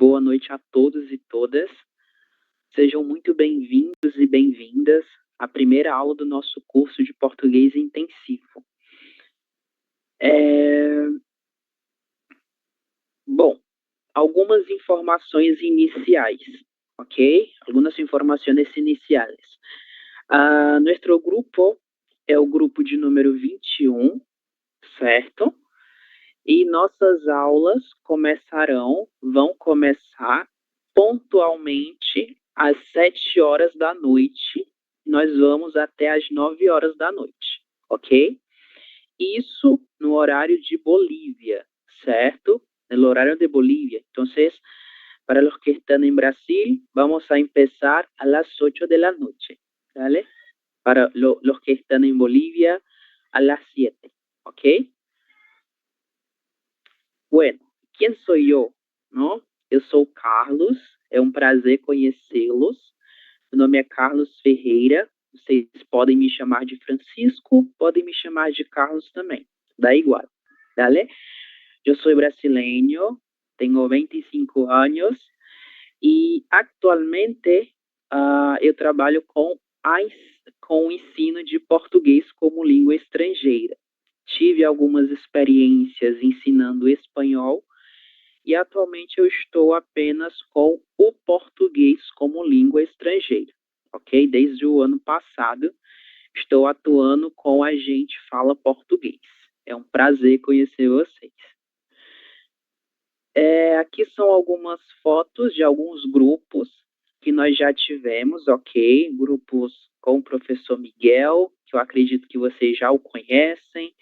Boa noite a todos e todas. Sejam muito bem-vindos e bem-vindas à primeira aula do nosso curso de português intensivo. Bom, algumas informações iniciais, ¿ok? Algunas informaciones iniciales. Nuestro grupo é o grupo de número 21, certo? E nossas aulas vão começar pontualmente às 7 horas da noite. Nós vamos até às 9 horas da noite, ok? Isso no horário de Bolívia, certo? No horário de Bolívia. Então, para los que están en Brasil, vamos a empezar a las 8 de la noche, ¿vale? Para los que están en Bolivia, a las 7, ¿ok? Bueno, quem sou eu? Não? Eu sou o Carlos, é um prazer conhecê-los. Meu nome é Carlos Ferreira, vocês podem me chamar de Francisco, podem me chamar de Carlos também, dá igual, ¿vale? Eu sou brasileiro, tenho 25 anos e atualmente eu trabalho com o ensino de português como língua estrangeira. Tive algumas experiências ensinando espanhol e atualmente eu estou apenas com o português como língua estrangeira, ok? Desde o ano passado estou atuando com a Gente Fala Português. É um prazer conhecer vocês. Aqui são algumas fotos de alguns grupos que nós já tivemos, ok? Grupos com o professor Miguel, que eu acredito que vocês já o conhecem.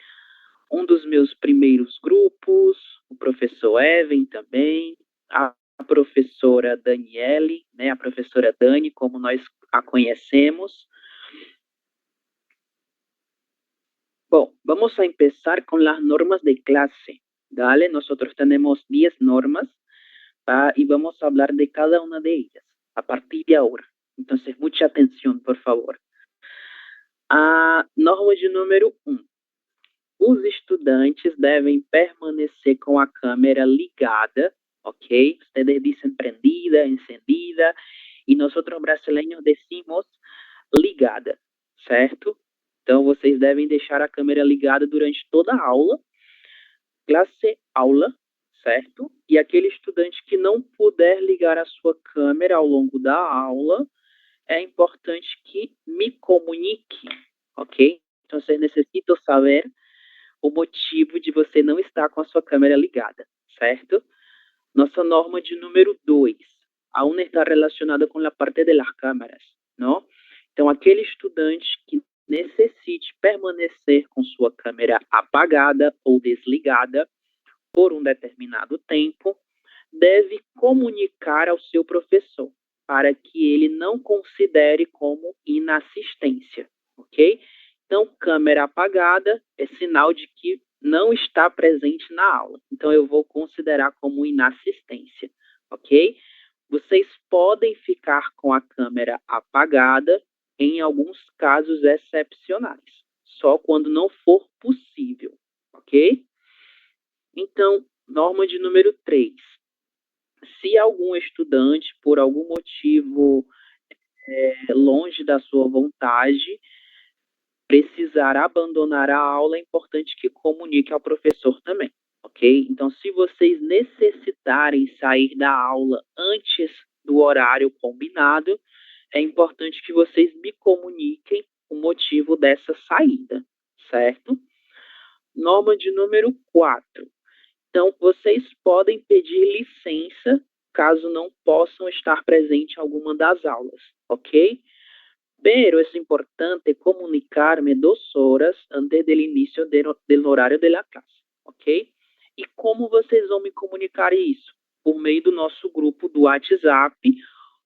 Um dos meus primeiros grupos, o professor Evan também, a professora Daniele, né, a professora Dani, como nós a conhecemos. Bom, vamos a empezar con las normas de clase, ¿vale? Nosotros tenemos 10 normas y vamos a hablar de cada una de ellas a partir de ahora. Entonces, mucha atención, por favor. A norma de número 1. Os estudantes devem permanecer com a câmera ligada, ok? Ustedes dicen prendida, encendida, e nós brasileiros decimos ligada, certo? Então, vocês devem deixar a câmera ligada durante toda a aula, classe, aula, certo? E aquele estudante que não puder ligar a sua câmera ao longo da aula, é importante que me comunique, ok? Então, vocês necessitam saber o motivo de você não estar com a sua câmera ligada, certo? Nossa norma de número 2, aún está relacionada com a parte das câmeras, não? Então, aquele estudante que necessite permanecer com sua câmera apagada ou desligada por um determinado tempo, deve comunicar ao seu professor, para que ele não considere como inassistência, ok? Então, câmera apagada é sinal de que não está presente na aula. Então, eu vou considerar como inassistência, ok? Vocês podem ficar com a câmera apagada em alguns casos excepcionais, só quando não for possível, ok? Então, norma de número 3. Se algum estudante, por algum motivo longe da sua vontade, precisar abandonar a aula, é importante que comunique ao professor também, ok? Então, se vocês necessitarem sair da aula antes do horário combinado, é importante que vocês me comuniquem o motivo dessa saída, certo? Norma de número 4. Então, vocês podem pedir licença caso não possam estar presentes em alguma das aulas, ok? Pero es importante comunicarme 2 horas antes del inicio del horário de la clase, ok? E como vocês vão me comunicar isso? Por meio do nosso grupo do WhatsApp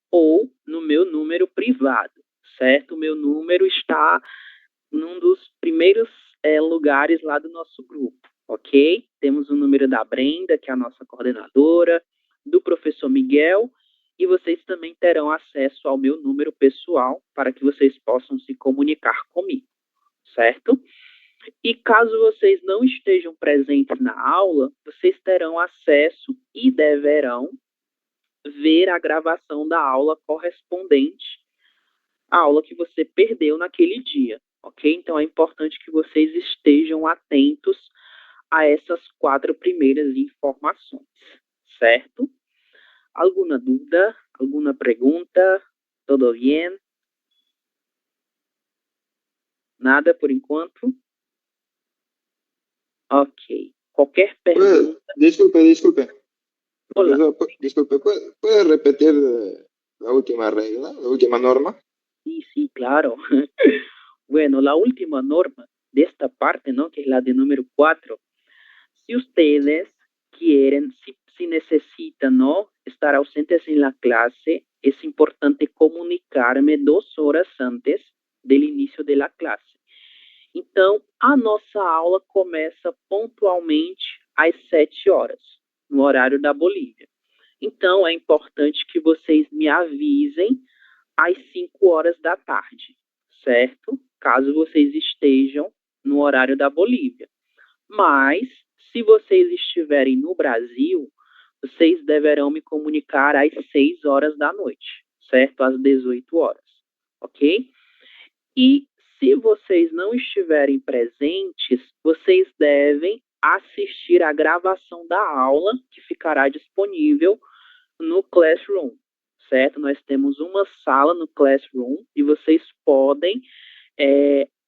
ou no meu número privado, certo? O meu número está num dos primeiros lugares lá do nosso grupo, ok? Temos o número da Brenda, que é a nossa coordenadora, do professor Miguel, e vocês também terão acesso ao meu número pessoal para que vocês possam se comunicar comigo, certo? E caso vocês não estejam presentes na aula, vocês terão acesso e deverão ver a gravação da aula correspondente à aula que você perdeu naquele dia, ok? Então, é importante que vocês estejam atentos a essas 4 primeiras informações, certo? Alguma dúvida? Alguma pergunta? Tudo bem? Nada por enquanto? Ok. Qualquer pergunta? Disculpe. Hola. Profesor, disculpe, ¿puede repetir la última regla, la última norma? Sí, claro. Bueno, la última norma de esta parte, ¿no? Que es la de número 4. Si ustedes quieren, si necesitan, ¿no? Estar ausentes en la clase, es importante comunicarme 2 horas antes del inicio de la clase. Então, a nossa aula começa pontualmente às 7 horas, no horário da Bolívia. Então, é importante que vocês me avisem às 5 horas da tarde, certo? Caso vocês estejam no horário da Bolívia. Mas, se vocês estiverem no Brasil, vocês deverão me comunicar às 6 horas da noite, certo? Às 18 horas, ok? E se vocês não estiverem presentes, vocês devem assistir a gravação da aula que ficará disponível no Classroom, certo? Nós temos uma sala no Classroom e vocês podem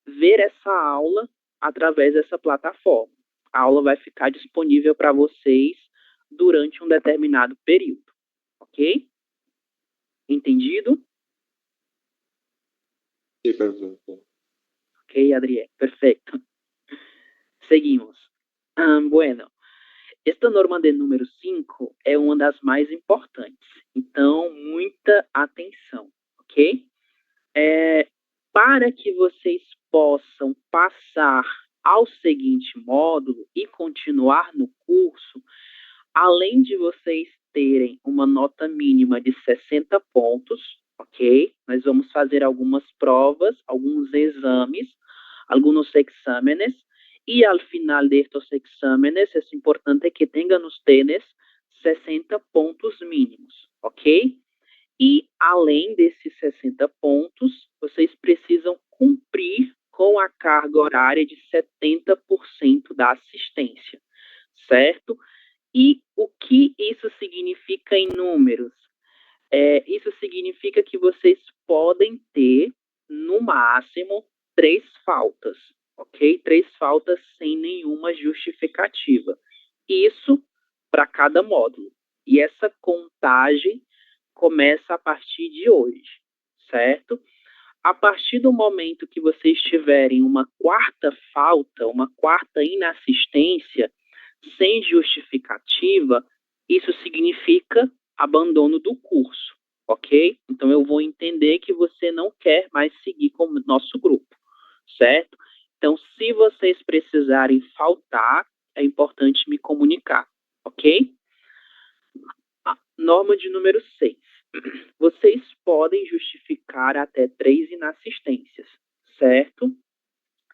ver essa aula através dessa plataforma. A aula vai ficar disponível para vocês durante um determinado período, ok? Entendido? Sí, perfecto. Ok, Adriel, perfecto. Seguimos. Bueno, esta norma de número 5 é uma das mais importantes. Então, muita atenção, ok? Para que vocês possam passar ao seguinte módulo e continuar no curso, além de vocês terem uma nota mínima de 60 pontos, ok? Nós vamos fazer algumas provas, alguns exames, algunos exámenes, y al final de estos exámenes es importante que tengan ustedes 60 pontos mínimos, ok? E além desses 60 pontos, vocês precisam cumprir com a carga horária de 70% da assistência, certo? E o que isso significa em números? Isso significa que vocês podem ter, no máximo, 3 faltas, ok? 3 faltas sem nenhuma justificativa. Isso para cada módulo. E essa contagem começa a partir de hoje, certo? A partir do momento que vocês tiverem uma 4ª falta, uma 4ª inassistência, sem justificativa, isso significa abandono do curso, ok? Então, eu vou entender que você não quer mais seguir com o nosso grupo, certo? Então, se vocês precisarem faltar, é importante me comunicar, ok? Norma de número 6. Vocês podem justificar até 3 inassistências, certo?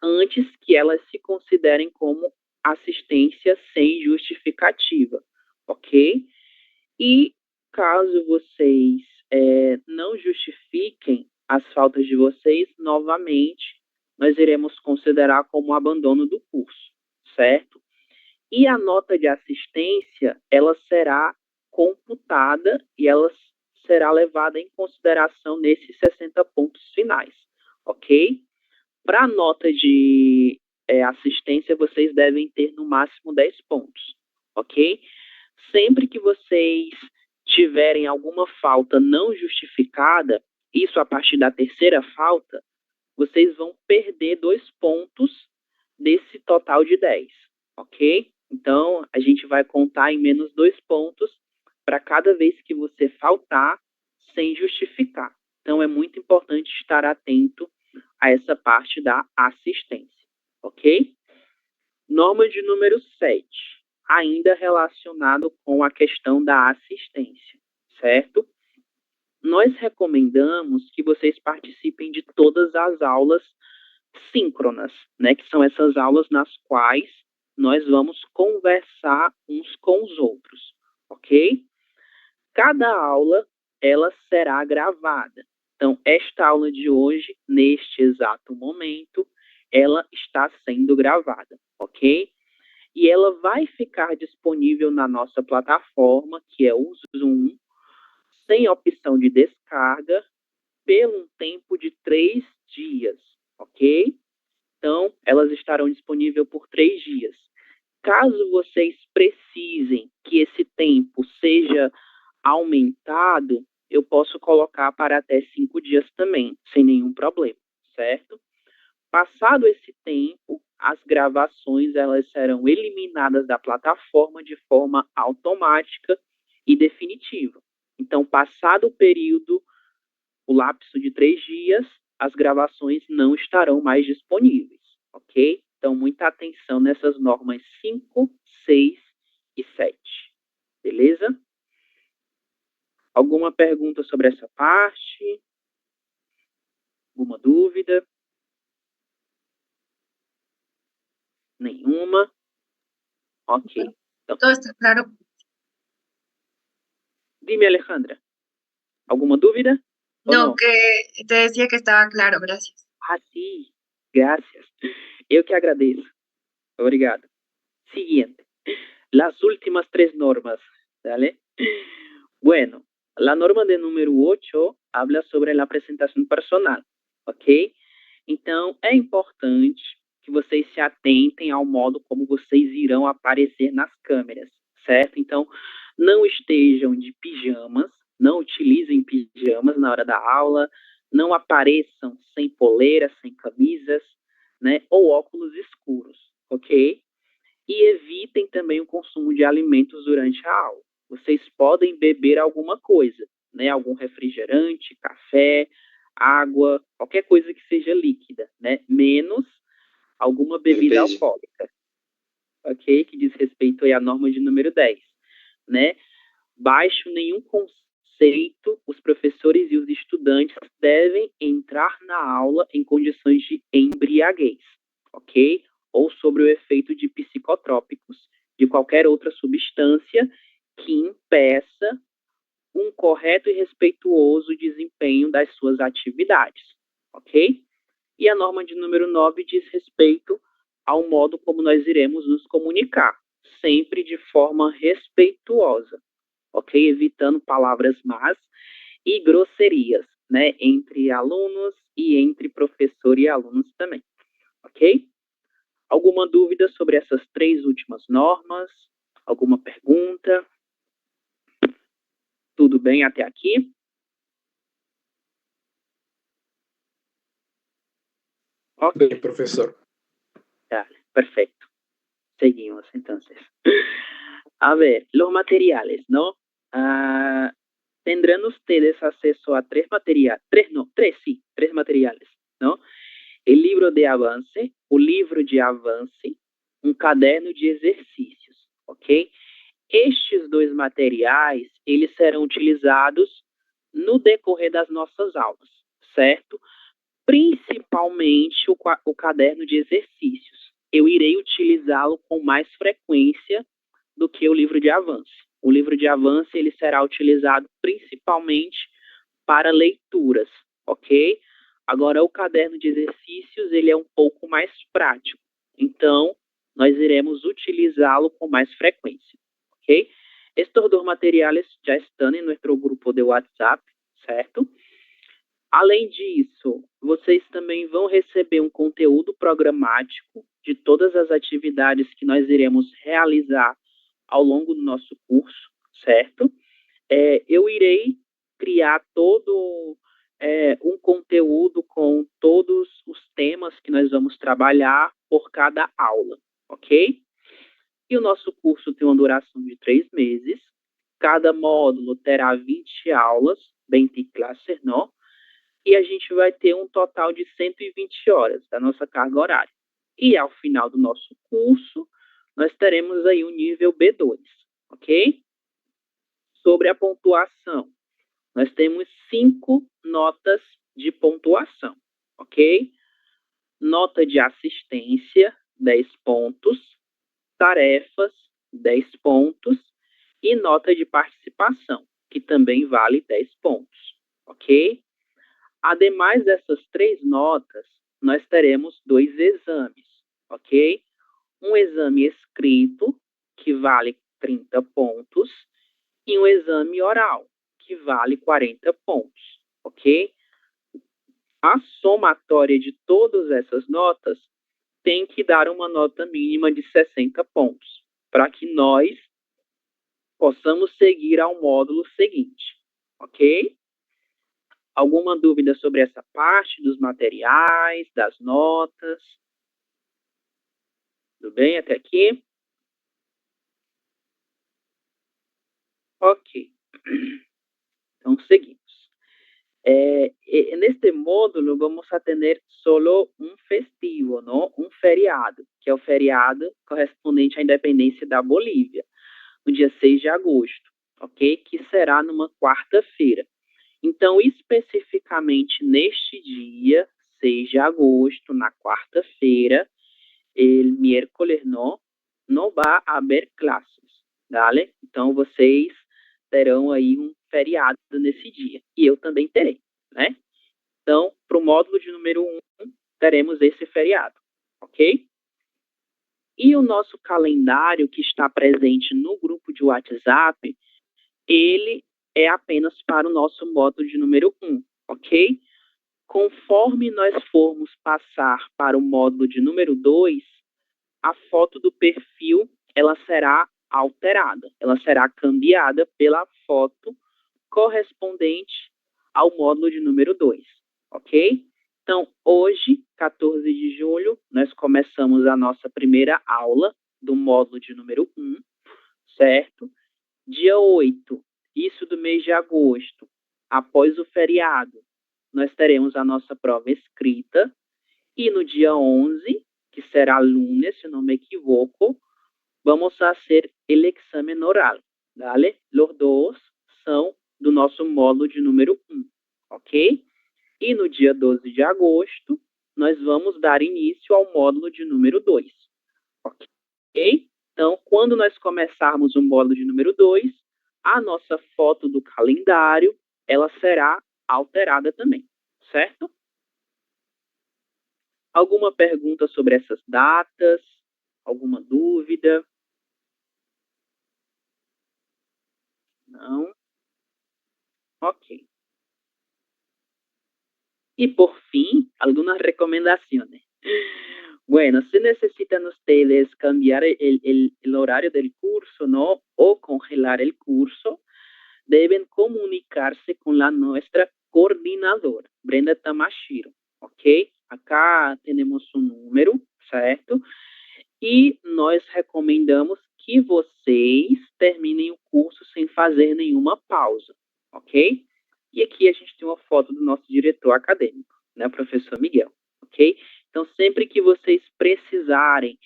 Antes que elas se considerem como assistência sem justificativa, ok? E caso vocês não justifiquem as faltas de vocês, novamente, nós iremos considerar como abandono do curso, certo? E a nota de assistência, ela será computada e ela será levada em consideração nesses 60 pontos finais, ok? Para a nota de assistência, vocês devem ter no máximo 10 pontos, ok? Sempre que vocês tiverem alguma falta não justificada, isso a partir da 3ª falta, vocês vão perder 2 pontos desse total de 10, ok? Então, a gente vai contar em menos 2 pontos para cada vez que você faltar sem justificar. Então, é muito importante estar atento a essa parte da assistência, ok? Norma de número 7, ainda relacionado com a questão da assistência, certo? Nós recomendamos que vocês participem de todas as aulas síncronas, né? Que são essas aulas nas quais nós vamos conversar uns com os outros, ok? cada aula, ela será gravada. Então, esta aula de hoje, neste exato momento, ela está sendo gravada, ok? E ela vai ficar disponível na nossa plataforma, que é o Zoom, sem opção de descarga, pelo um tempo de 3 dias, ok? Então, elas estarão disponíveis por 3 dias. Caso vocês precisem que esse tempo seja aumentado, eu posso colocar para até 5 dias também, sem nenhum problema, certo? Passado esse tempo, as gravações elas serão eliminadas da plataforma de forma automática e definitiva. Então, passado o período, o lapso de 3 dias, as gravações não estarão mais disponíveis, ok? Então, muita atenção nessas normas 5, 6 e 7, beleza? Alguma pergunta sobre essa parte? Alguma dúvida? Nenhuma? Ok. Então, Todo está claro. dime, Alejandra, ¿alguma dúvida? No, que te decía que estaba claro, gracias. Ah, sim, gracias. Eu que agradeço. Obrigado. Siguiente. Las últimas 3 normas, ¿vale? Bueno, la norma de número 8 habla sobre la presentação personal, ok? Então, é importante que vocês se atentem ao modo como vocês irão aparecer nas câmeras, certo? Então, não estejam de pijamas, não utilizem pijamas na hora da aula, não apareçam sem poleira, sem camisas, né? Ou óculos escuros, ok? E evitem também o consumo de alimentos durante a aula. Vocês podem beber alguma coisa, né? Algum refrigerante, café, água, qualquer coisa que seja líquida, né? Menos alguma bebida alcoólica, ok? Que diz respeito aí à norma de número 10, né? Baixo nenhum conceito, os professores e os estudantes devem entrar na aula em condições de embriaguez, ok? Ou sobre o efeito de psicotrópicos, de qualquer outra substância que impeça um correto e respeituoso desempenho das suas atividades, ok? E a norma de número 9 diz respeito ao modo como nós iremos nos comunicar, sempre de forma respeituosa, ok? Evitando palavras más e grosserias, né? Entre alunos e entre professor e alunos também, ok? Alguma dúvida sobre essas 3 últimas normas? Alguma pergunta? Tudo bem até aqui? Ok. Bien, profesor. Dale, perfecto. Seguimos entonces. A ver, los materiales, ¿no? Tendrán ustedes acceso a 3 materiales, 3 materiales, ¿no? El livro de avance, o livro de avance, um caderno de exercícios, ok? Estes 2 materiais, eles serão utilizados no decorrer das nossas aulas, certo? Principalmente o caderno de exercícios. Eu irei utilizá-lo com mais frequência do que o livro de avance. O livro de avance, ele será utilizado principalmente para leituras, ok? Agora, o caderno de exercícios, ele é um pouco mais prático. Então, nós iremos utilizá-lo com mais frequência, ok? Estes 2 materiais já estão em nosso grupo de WhatsApp, certo? Além disso, vocês também vão receber um conteúdo programático de todas as atividades que nós iremos realizar ao longo do nosso curso, certo? Eu irei criar todo um conteúdo com todos os temas que nós vamos trabalhar por cada aula, ok? E o nosso curso tem uma duração de 3 meses. Cada módulo terá 20 aulas, 20 classes, não? E a gente vai ter um total de 120 horas da nossa carga horária. E ao final do nosso curso, nós teremos aí o nível B2, ok? Sobre a pontuação, nós temos 5 notas de pontuação, ok? Nota de assistência, 10 pontos, tarefas, 10 pontos, e nota de participação, que também vale 10 pontos, ok? Ademais dessas 3 notas, nós teremos 2 exames, ok? Um exame escrito, que vale 30 pontos, e um exame oral, que vale 40 pontos, ok? A somatória de todas essas notas tem que dar uma nota mínima de 60 pontos, para que nós possamos seguir ao módulo seguinte, ok? Alguma dúvida sobre essa parte dos materiais, das notas? Tudo bem até aqui? Ok. Então, seguimos. Neste módulo, vamos a ter solo um festivo, não? Um feriado, que é o feriado correspondente à independência da Bolívia, no dia 6 de agosto, ok? Que será numa quarta-feira. Então, especificamente neste dia, 6 de agosto, na quarta-feira, el miércoles não vai haver classes, ¿vale? Então, vocês terão aí um feriado nesse dia. E eu também terei, né? Então, para o módulo de número 1, teremos esse feriado, ok? E o nosso calendário que está presente no grupo de WhatsApp, ele é apenas para o nosso módulo de número 1, ok? Conforme nós formos passar para o módulo de número 2, a foto do perfil, ela será alterada, ela será cambiada pela foto correspondente ao módulo de número 2, ok? Então, hoje, 14 de julho, nós começamos a nossa primeira aula do módulo de número 1, certo? Dia 8, isso do mês de agosto, após o feriado, nós teremos a nossa prova escrita, e no dia 11, que será lunes, se não me equivoco, vamos a hacer el examen oral, ¿vale? Los dos são do nosso módulo de número 1, ok? E no dia 12 de agosto, nós vamos dar início ao módulo de número 2, ok? Então, quando nós começarmos o módulo de número 2, a nossa foto do calendário, ela será alterada também, certo? Alguma pergunta sobre essas datas? Alguma dúvida? Não? Ok. Y por fin, algunas recomendaciones. Bueno, si necesitan ustedes cambiar el horario del curso, ¿no? O congelar el curso, deben comunicarse con nuestra coordinadora, Brenda Tamashiro, ¿ok? Acá tenemos su número, certo? E nós recomendamos que vocês terminem o curso sem fazer nenhuma pausa, ok? E aqui a gente tem uma foto do nosso diretor acadêmico, né, o professor Miguel, ok? Então, sempre que vocês precisarem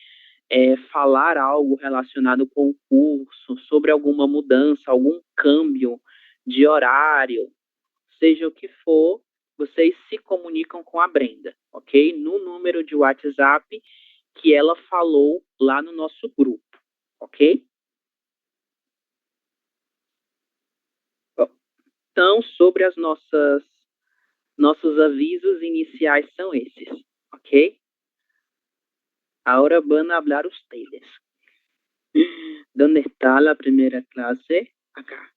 falar algo relacionado com o curso, sobre alguma mudança, algum câmbio de horário, seja o que for, vocês se comunicam com a Brenda, ok? No número de WhatsApp que ela falou lá no nosso grupo, ok? Então, sobre as nossos avisos iniciais são esses, ok? Ahora van a hablar ustedes. ¿Dónde está la primera clase? Acá.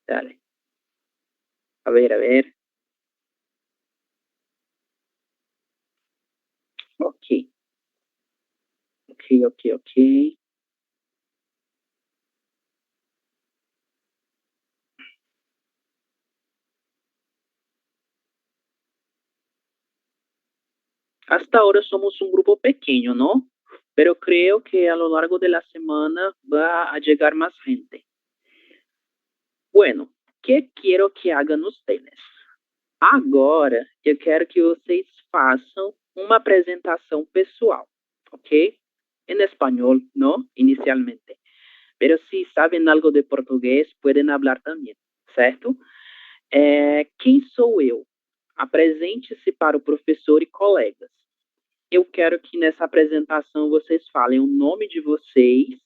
Dale. A ver, a ver. Ok. Ok. Hasta ahora somos un grupo pequeño, ¿no? Pero creo que a lo largo de la semana va a llegar más gente. Bueno, ¿qué quiero que hagan ustedes? Agora, eu quero que vocês façam uma apresentação pessoal, ok? Em espanhol, não? Inicialmente. Pero si saben algo de português, podem falar também, certo? Quem sou eu? Apresente-se para o professor e colegas. Eu quero que nessa apresentação vocês falem o nome de vocês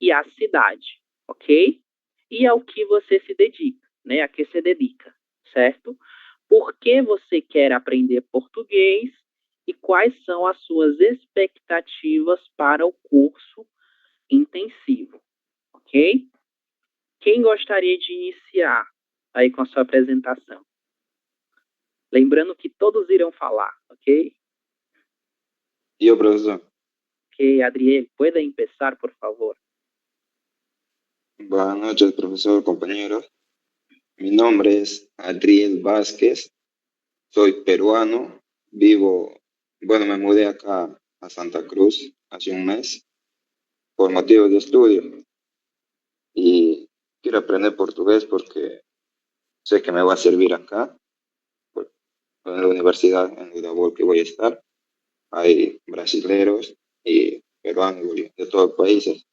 e a cidade, ok? E ao que você se dedica, né? A que se dedica, certo? Por que você quer aprender português e quais são as suas expectativas para o curso intensivo, ok? Quem gostaria de iniciar aí com a sua apresentação? Lembrando que todos irão falar, ok? Yo, profesor. Ok, Adriel, ¿puede empezar, por favor? Buenas noches, profesor, compañeros. Mi nombre es Adriel Vázquez, soy peruano, me mudé acá a Santa Cruz hace un mes por motivos de estudio y quiero aprender portugués porque sé que me va a servir acá, pues, en la universidad en Udabol que voy a estar. Hay brasileros y peruanos de todos los países.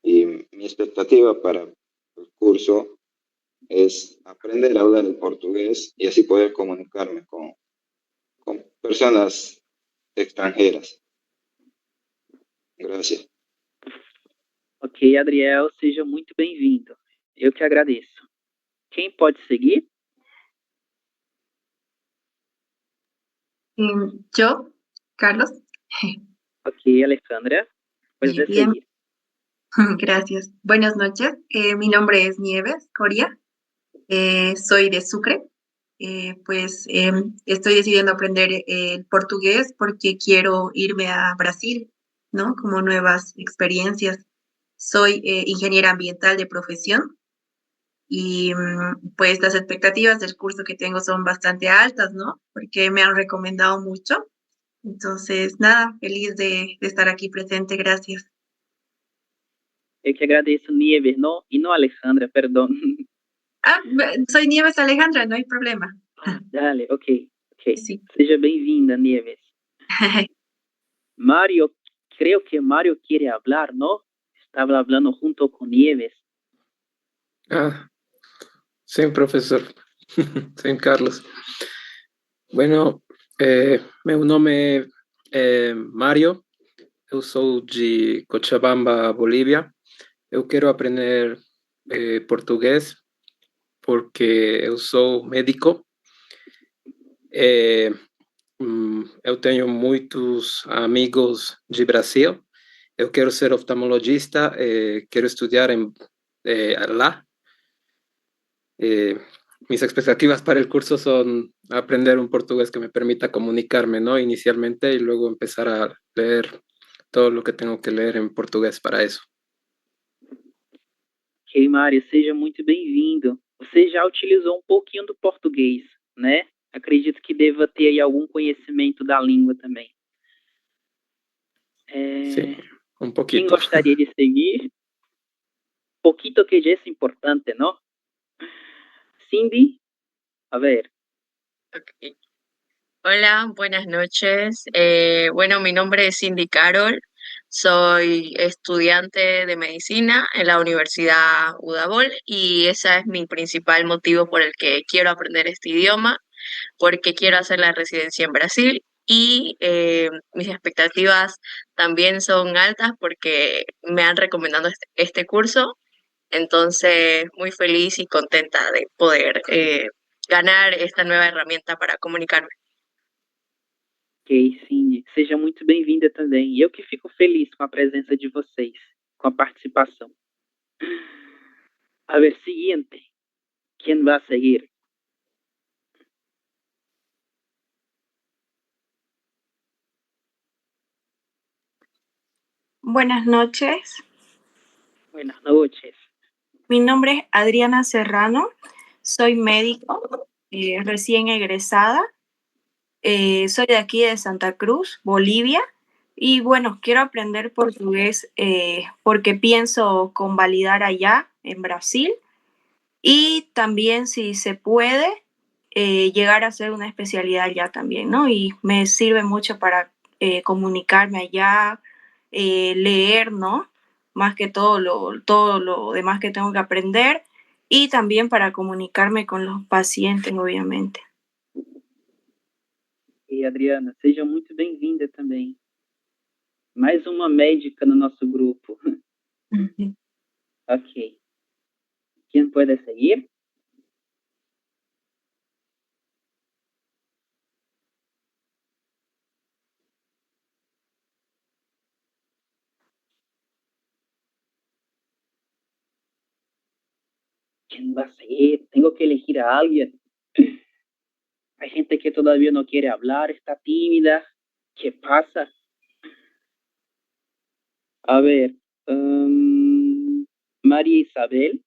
Y mi expectativa para el curso es aprender a hablar el portugués y así poder comunicarme con personas extranjeras. Gracias. Ok, Adriel, seja muito bem-vindo. Eu que agradeço. Quem pode seguir? Yo, Carlos. Ok, Alejandra, puedes Bien, seguir. gracias. Buenas noches. Mi nombre es Nieves Coria. Soy de Sucre. Estoy decidiendo aprender el portugués porque quiero irme a Brasil, ¿no? Como nuevas experiencias. Soy ingeniera ambiental de profesión y pues las expectativas del curso que tengo son bastante altas, ¿no? Porque me han recomendado mucho. Entonces, nada, feliz de estar aquí presente. Gracias. Eu que agradeço, Nieves, não? E não Alejandra, perdão. Ah, soy Nieves Alejandra, no hay problema. Dale, ok, ok. Sí. Seja bem-vinda, Nieves. Mario, creo que Mario quiere hablar, ¿no? Estaba hablando junto con Nieves. Ah, sim, professor. Sim, Carlos. Bueno, meu nome é Mário, eu sou de Cochabamba, Bolívia. Eu quero aprender português porque eu sou médico. Eu tenho muitos amigos de Brasil. Eu quero ser oftalmologista, quero estudar lá. Mis expectativas para el curso son aprender un portugués que me permita comunicarme, ¿no? Inicialmente y luego empezar a leer todo lo que tengo que leer en portugués para eso. Ok, Mário, seja muito bem-vindo. Você já utilizou um pouquinho do português, né? Acredito que deva ter aí algum conhecimento da língua também. Sí, un Quem poquito. gostaria de seguir? Poquito que ya es importante, ¿no? Cindy, a ver. Ok. Hola, buenas noches. Bueno, mi nombre es Cindy Carol. Soy estudiante de medicina en la Universidad Udabol y ese es mi principal motivo por el que quiero aprender este idioma, porque quiero hacer la residencia en Brasil y mis expectativas también son altas porque me han recomendado este curso. Entonces, muy feliz y contenta de poder ganar esta nueva herramienta para comunicarme. Ok, Cindy, seja muito bem-vinda também. E eu que fico feliz com a presença de vocês, com a participação. A ver, siguiente. Quem vai seguir? Buenas noches, Buenas noches. mi nombre es Adriana Serrano, soy médico, recién egresada, soy de aquí de Santa Cruz, Bolivia, y bueno, quiero aprender portugués porque pienso convalidar allá en Brasil y también si se puede llegar a hacer una especialidad allá también, ¿no? Y me sirve mucho para comunicarme allá, leer, ¿no? Más que todo lo demás que tengo que aprender y también para comunicarme con los pacientes, obviamente. E Adriana, seja muito bem-vinda também. Mais uma médica no nosso grupo. Ok. ¿Quién puede seguir? ¿Quién va a seguir? Tengo que elegir a alguien. Hay gente que todavía no quiere hablar, está tímida. ¿Qué pasa? A ver, María Isabel.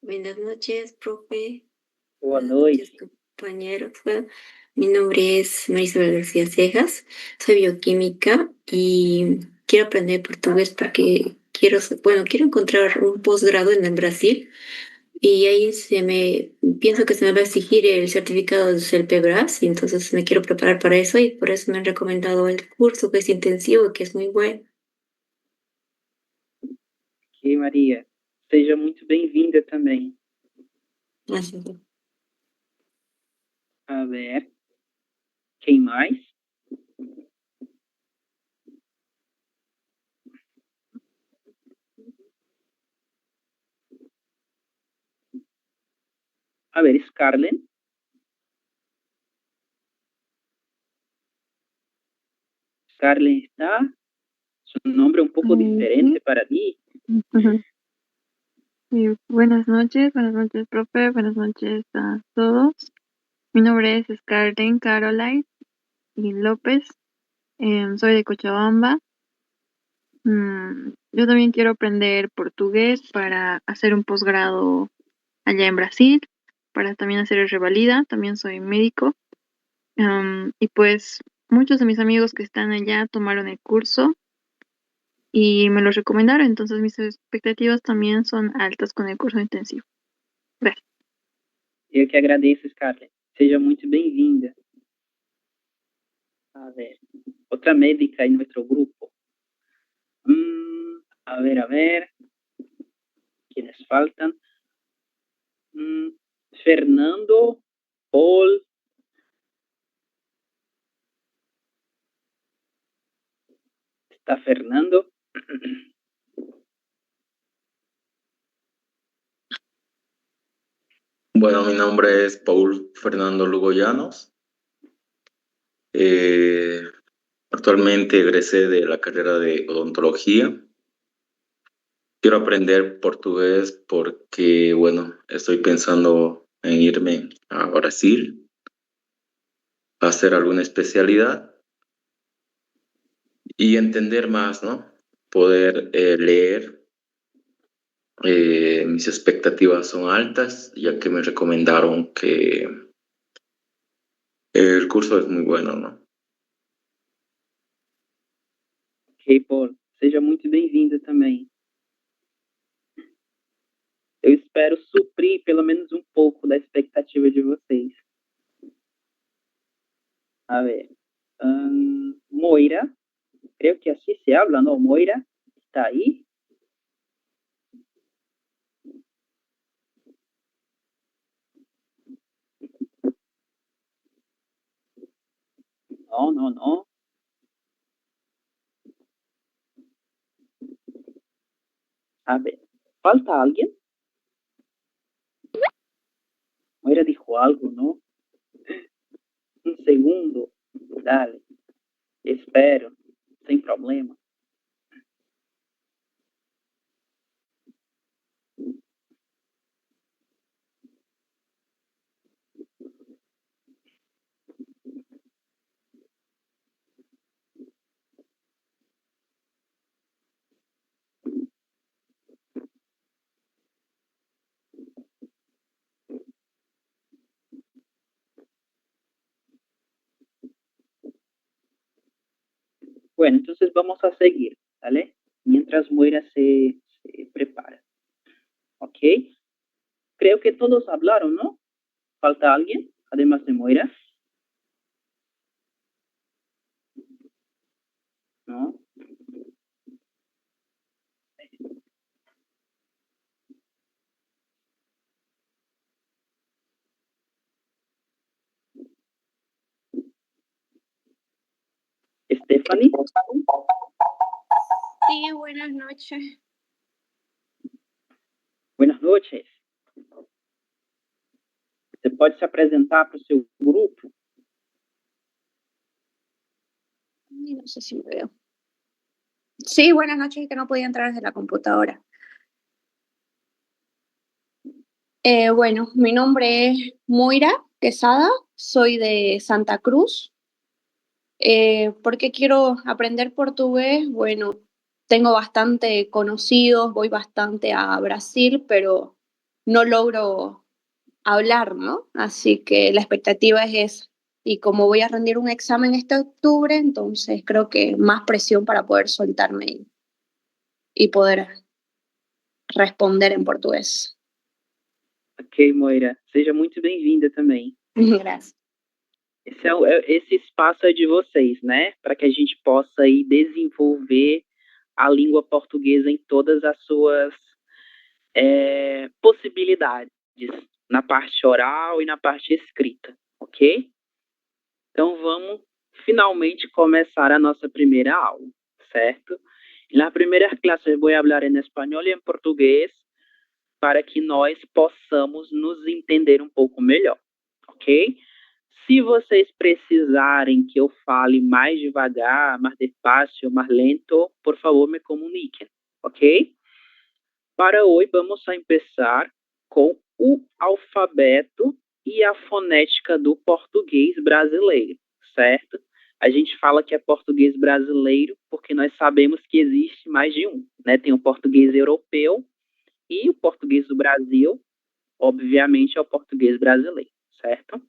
Buenas noches, profe. Buenas Buenas noches, noches. compañeros. Bueno, mi nombre es Marisol García Cejas, soy bioquímica y quiero aprender portugués porque quiero encontrar un posgrado en el Brasil y ahí pienso que se me va a exigir el certificado del CELPE-BRAS y entonces me quiero preparar para eso y por eso me han recomendado el curso que es intensivo y que es muy bueno. Ok, Maria. Seja muito bem-vinda também. Gracias. A ver, quem mais? A ver, Scarlett. Scarlett está. Su nombre un poco diferente para mí. Buenas noches, profe, buenas noches a todos. Mi nombre es Scarlett Caroline y López, soy de Cochabamba. Yo también quiero aprender portugués para hacer un posgrado allá en Brasil, para también hacer el revalida, también soy médico. Y pues muchos de mis amigos que están allá tomaron el curso y me lo recomendaron, entonces mis expectativas también son altas con el curso intensivo. Gracias. Eu que agradeço, Scarlett. Seja muito bem-vinda. A ver, outra médica em nosso grupo. A ver. ¿Quiénes faltan? Fernando, Paul. ¿Está Fernando? Bueno, mi nombre es Paul Fernando Lugo Llanos. Actualmente egresé de la carrera de odontología. Quiero aprender portugués porque, bueno, estoy pensando en irme a Brasil a hacer alguna especialidad y entender más, ¿no? Poder leer. Mis expectativas son altas, ya que me recomendaron que el curso es muy bueno, ¿no? Ok, Paul. Seja muito bem-vinda também. Eu espero suprir pelo menos um pouco da expectativa de vocês. A ver. Moira. Creo que así se habla, ¿no? Moira. ¿Está ahí? No. A ver. ¿Falta alguien? Moira dijo algo, ¿no? Un segundo. Dale. Espero. Sem problema. Bueno, entonces vamos a seguir, ¿vale? Mientras Moira se prepara. ¿Ok? Creo que todos hablaron, ¿no? ¿Falta alguien? Además de Moira. ¿No? Stephanie. Sí, buenas noches. Buenas noches. Você pode se apresentar para o seu grupo? No sé si me veo. Sí, buenas noches, que no podía entrar desde la computadora. Bueno, mi nombre es Moira Quesada, soy de Santa Cruz. ¿Por qué quiero aprender portugués? Bueno, tengo bastante conocidos, voy bastante a Brasil, pero no logro hablar, ¿no? Así que la expectativa es esa. Y como voy a rendir un examen este octubre, entonces creo que más presión para poder soltarme y poder responder en portugués. Ok, Moira. Seja muito bem-vinda também. Gracias. Esse espaço é de vocês, né? Para que a gente possa aí desenvolver a língua portuguesa em todas as suas possibilidades, na parte oral e na parte escrita, ok? Então vamos finalmente começar a nossa primeira aula, certo? Na primeira classe vou falar em espanhol e em português para que nós possamos nos entender um pouco melhor, ok? Se vocês precisarem que eu fale mais devagar, mais despacio, mais lento, por favor me comuniquem, ok? Para hoje vamos a começar com o alfabeto e a fonética do português brasileiro, certo? A gente fala que é português brasileiro porque nós sabemos que existe mais de um, né? Tem o português europeu e o português do Brasil, obviamente, é o português brasileiro, certo?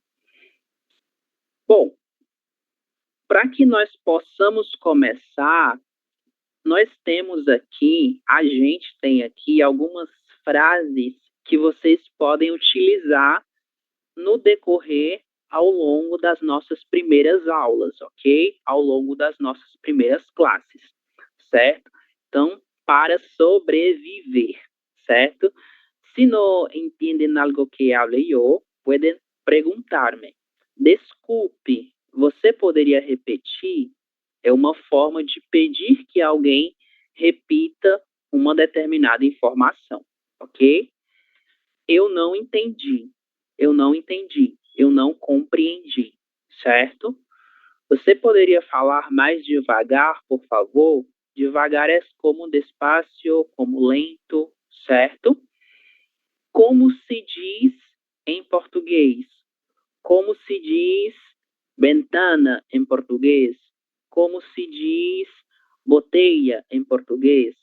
Bom, para que nós possamos começar, nós temos aqui, a gente tem aqui algumas frases que vocês podem utilizar no decorrer ao longo das nossas primeiras aulas, ok? Ao longo das nossas primeiras classes, certo? Então, para sobreviver, certo? Se não entendem algo que hable eu, podem perguntar-me. Desculpe, você poderia repetir? É uma forma de pedir que alguém repita uma determinada informação, ok? Eu não entendi, eu não entendi, eu não compreendi, certo? Você poderia falar mais devagar, por favor? Devagar é como despacio, como lento, certo? Como se diz em português? Como se diz ventana em português? Como se diz botella em português?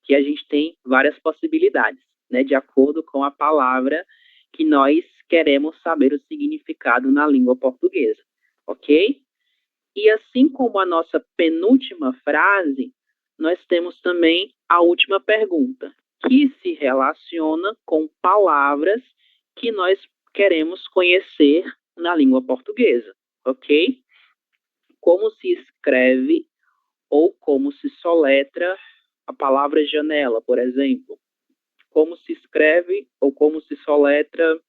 Que a gente tem várias possibilidades, né, de acordo com a palavra que nós queremos saber o significado na língua portuguesa, ok? E assim como a nossa penúltima frase, nós temos também a última pergunta, que se relaciona com palavras que nós queremos conhecer na língua portuguesa, ok? Como se escreve ou como se soletra a palavra janela, por exemplo. Como se escreve ou como se soletra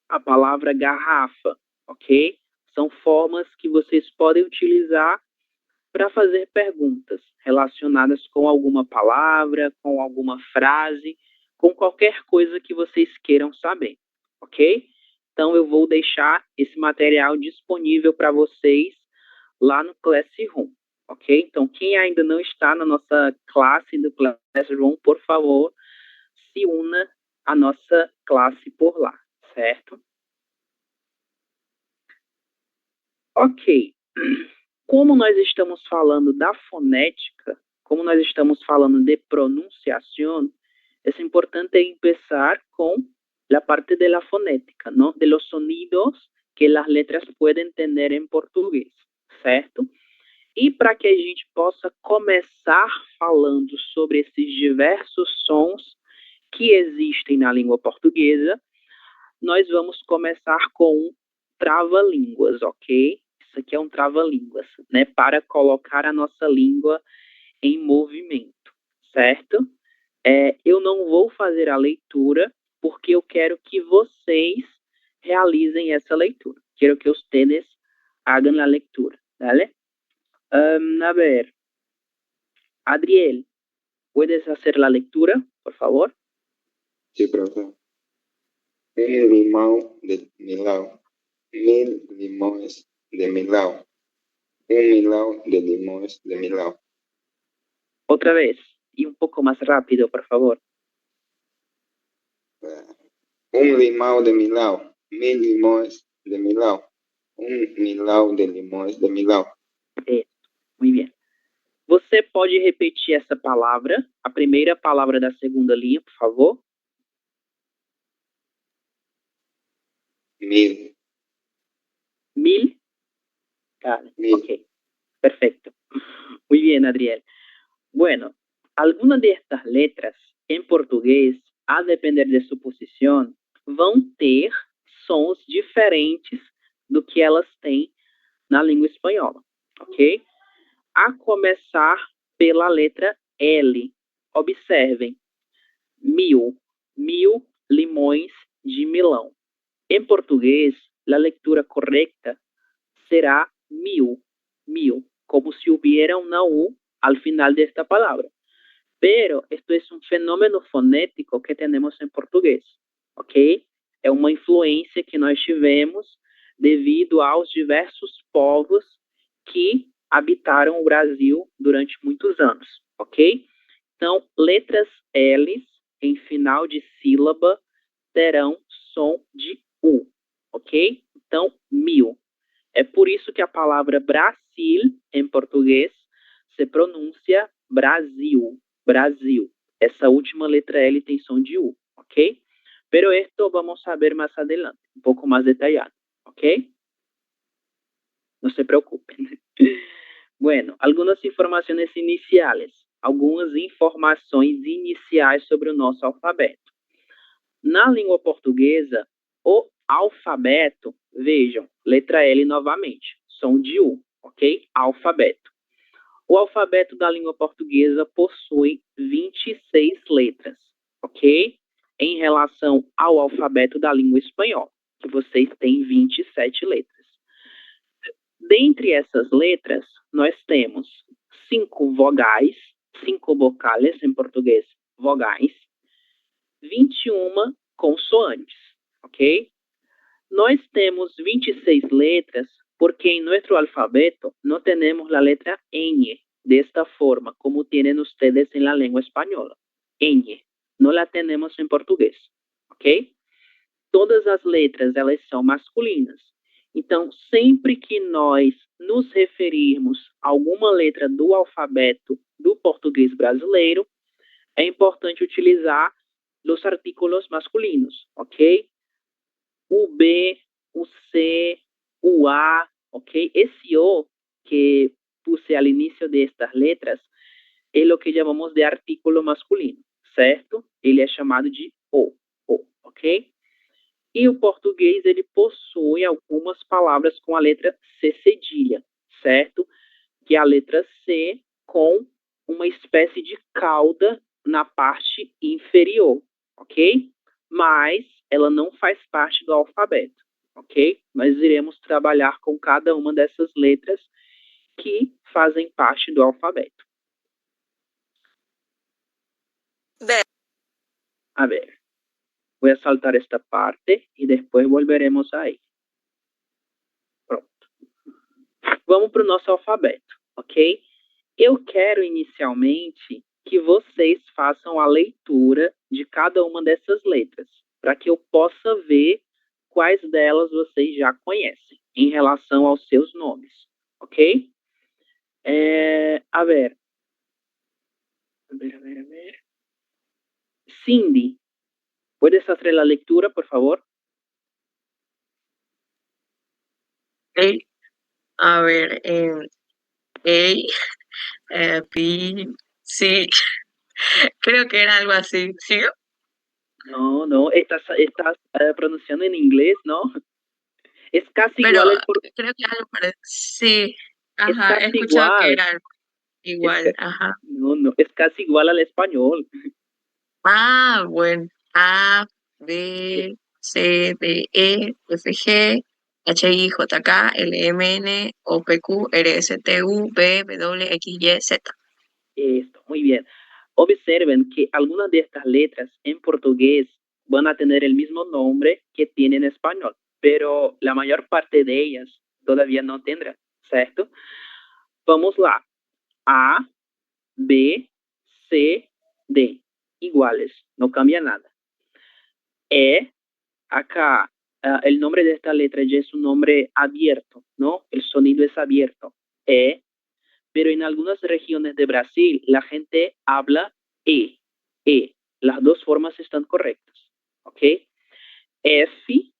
a palavra garrafa, ok? São formas que vocês podem utilizar para fazer perguntas relacionadas com alguma palavra, com alguma frase, com qualquer coisa que vocês queiram saber, ok? Então, eu vou deixar esse material disponível para vocês lá no Classroom, ok? Então, quem ainda não está na nossa classe do Classroom, por favor, se una à nossa classe por lá, certo? Ok. Como nós estamos falando da fonética, como nós estamos falando de pronunciação, é importante começar com a parte de la fonética, ¿no? De los sonidos que las letras pueden tener en português, certo? E para que a gente possa começar falando sobre esses diversos sons que existem na língua portuguesa, nós vamos começar com um trava-línguas, ok? Isso aqui é um trava-línguas, né? Para colocar a nossa língua em movimento, certo? Eu não vou fazer a leitura, porque eu quero que vocês realizem essa leitura. Quero que ustedes hagan la lectura, ¿vale? A ver, Adriel, ¿puedes hacer la lectura, por favor? Sí, profe. Un limón de mi lado, 1000 limones de mi lado, un milao de limones de mi lado. Otra vez, y un poco más rápido, por favor. Un limão de mi lado, 1000 limones de mi lado, un milao de limones de mi lado. Muito bem. Você pode repetir essa palavra, a primeira palavra da segunda linha, por favor? 1000. 1000. Claro, 1000. ok. Perfecto. Muy bien, Adriel. Bueno, algunas de estas letras em português, a depender de sua posição, vão ter sons diferentes do que elas têm na língua espanhola, ok? A começar pela letra L. Observem. 1000. 1000 limões de Milão. Em português, a leitura correta será 1000. 1000. Como si hubiera una U al final de esta palabra. Pero esto es un fenómeno fonético que tenemos en portugués, ok? É uma influência que nós tivemos devido aos diversos povos que habitaram o Brasil durante muitos anos, ok? Então, letras L's em final de sílaba terão som de U, ok? Então, 1000. É por isso que a palavra Brasil, em português, se pronuncia Brasil. Brasil. Essa última letra L tem som de U, ok? Pero esto vamos a ver más adelante, un poco más detallado, ok? No se preocupen. Bueno, algunas informaciones iniciales. Algumas informações iniciais sobre o nosso alfabeto. Na língua portuguesa, o alfabeto, vejam, letra L novamente, som de U, ok? Alfabeto. O alfabeto da língua portuguesa possui 26 letras, ok? Em relação ao alfabeto da língua espanhola, que vocês têm 27 letras. Dentre essas letras, nós temos 5 vogais, 5 vocales, em português, vogais, 21 consoantes, ok? Nós temos 26 letras porque en nuestro alfabeto no tenemos la letra ñ de esta forma, como tienen ustedes en la lengua española. Ñ. No la tenemos en português, ok? Todas as letras, elas são masculinas. Então, sempre que nós nos referirmos a alguma letra do alfabeto do português brasileiro, é importante utilizar os artículos masculinos, ok? O B, o C, o A, ok? Esse O que puse al inicio de estas letras é o que chamamos de artículo masculino, certo? Ele é chamado de O, ok? E o português, ele possui algumas palavras com a letra C cedilha, certo? Que é a letra C com uma espécie de cauda na parte inferior, ok? Mas ela não faz parte do alfabeto, ok? Nós iremos trabalhar com cada uma dessas letras que fazem parte do alfabeto. A ver, voy a saltar esta parte y después volveremos ahí. Pronto. Vamos para o nosso alfabeto, ok? Eu quero inicialmente que vocês façam a leitura de cada uma dessas letras, para que eu possa ver quais delas vocês já conhecem em relação aos seus nomes, ok? A ver. Cindy, ¿puedes hacer la lectura, por favor? A ver, B, sí, creo que era algo así, ¿sí? No, estás pronunciando en inglés, ¿no? Es casi Pero igual al portugués. creo que algo parecido, sí, Es ajá, he casi escuchado que igual. era algo igual, ajá. No, es casi igual al español. Bueno, A, B, C, D, E, F, G, HIJK, LMN, OPQ, RSTU, BWXYZ. Esto, muy bien. Observen que algunas de estas letras en portugués van a tener el mismo nombre que tiene en español, pero la mayor parte de ellas todavía no tendrá, ¿cierto? Vamos lá. A, B, C, D. Iguales, no cambia nada. E, acá, el nombre de esta letra ya es un nombre abierto, ¿no? El sonido es abierto. E, pero en algunas regiones de Brasil la gente habla E, E. Las dos formas están correctas, ¿ok? F,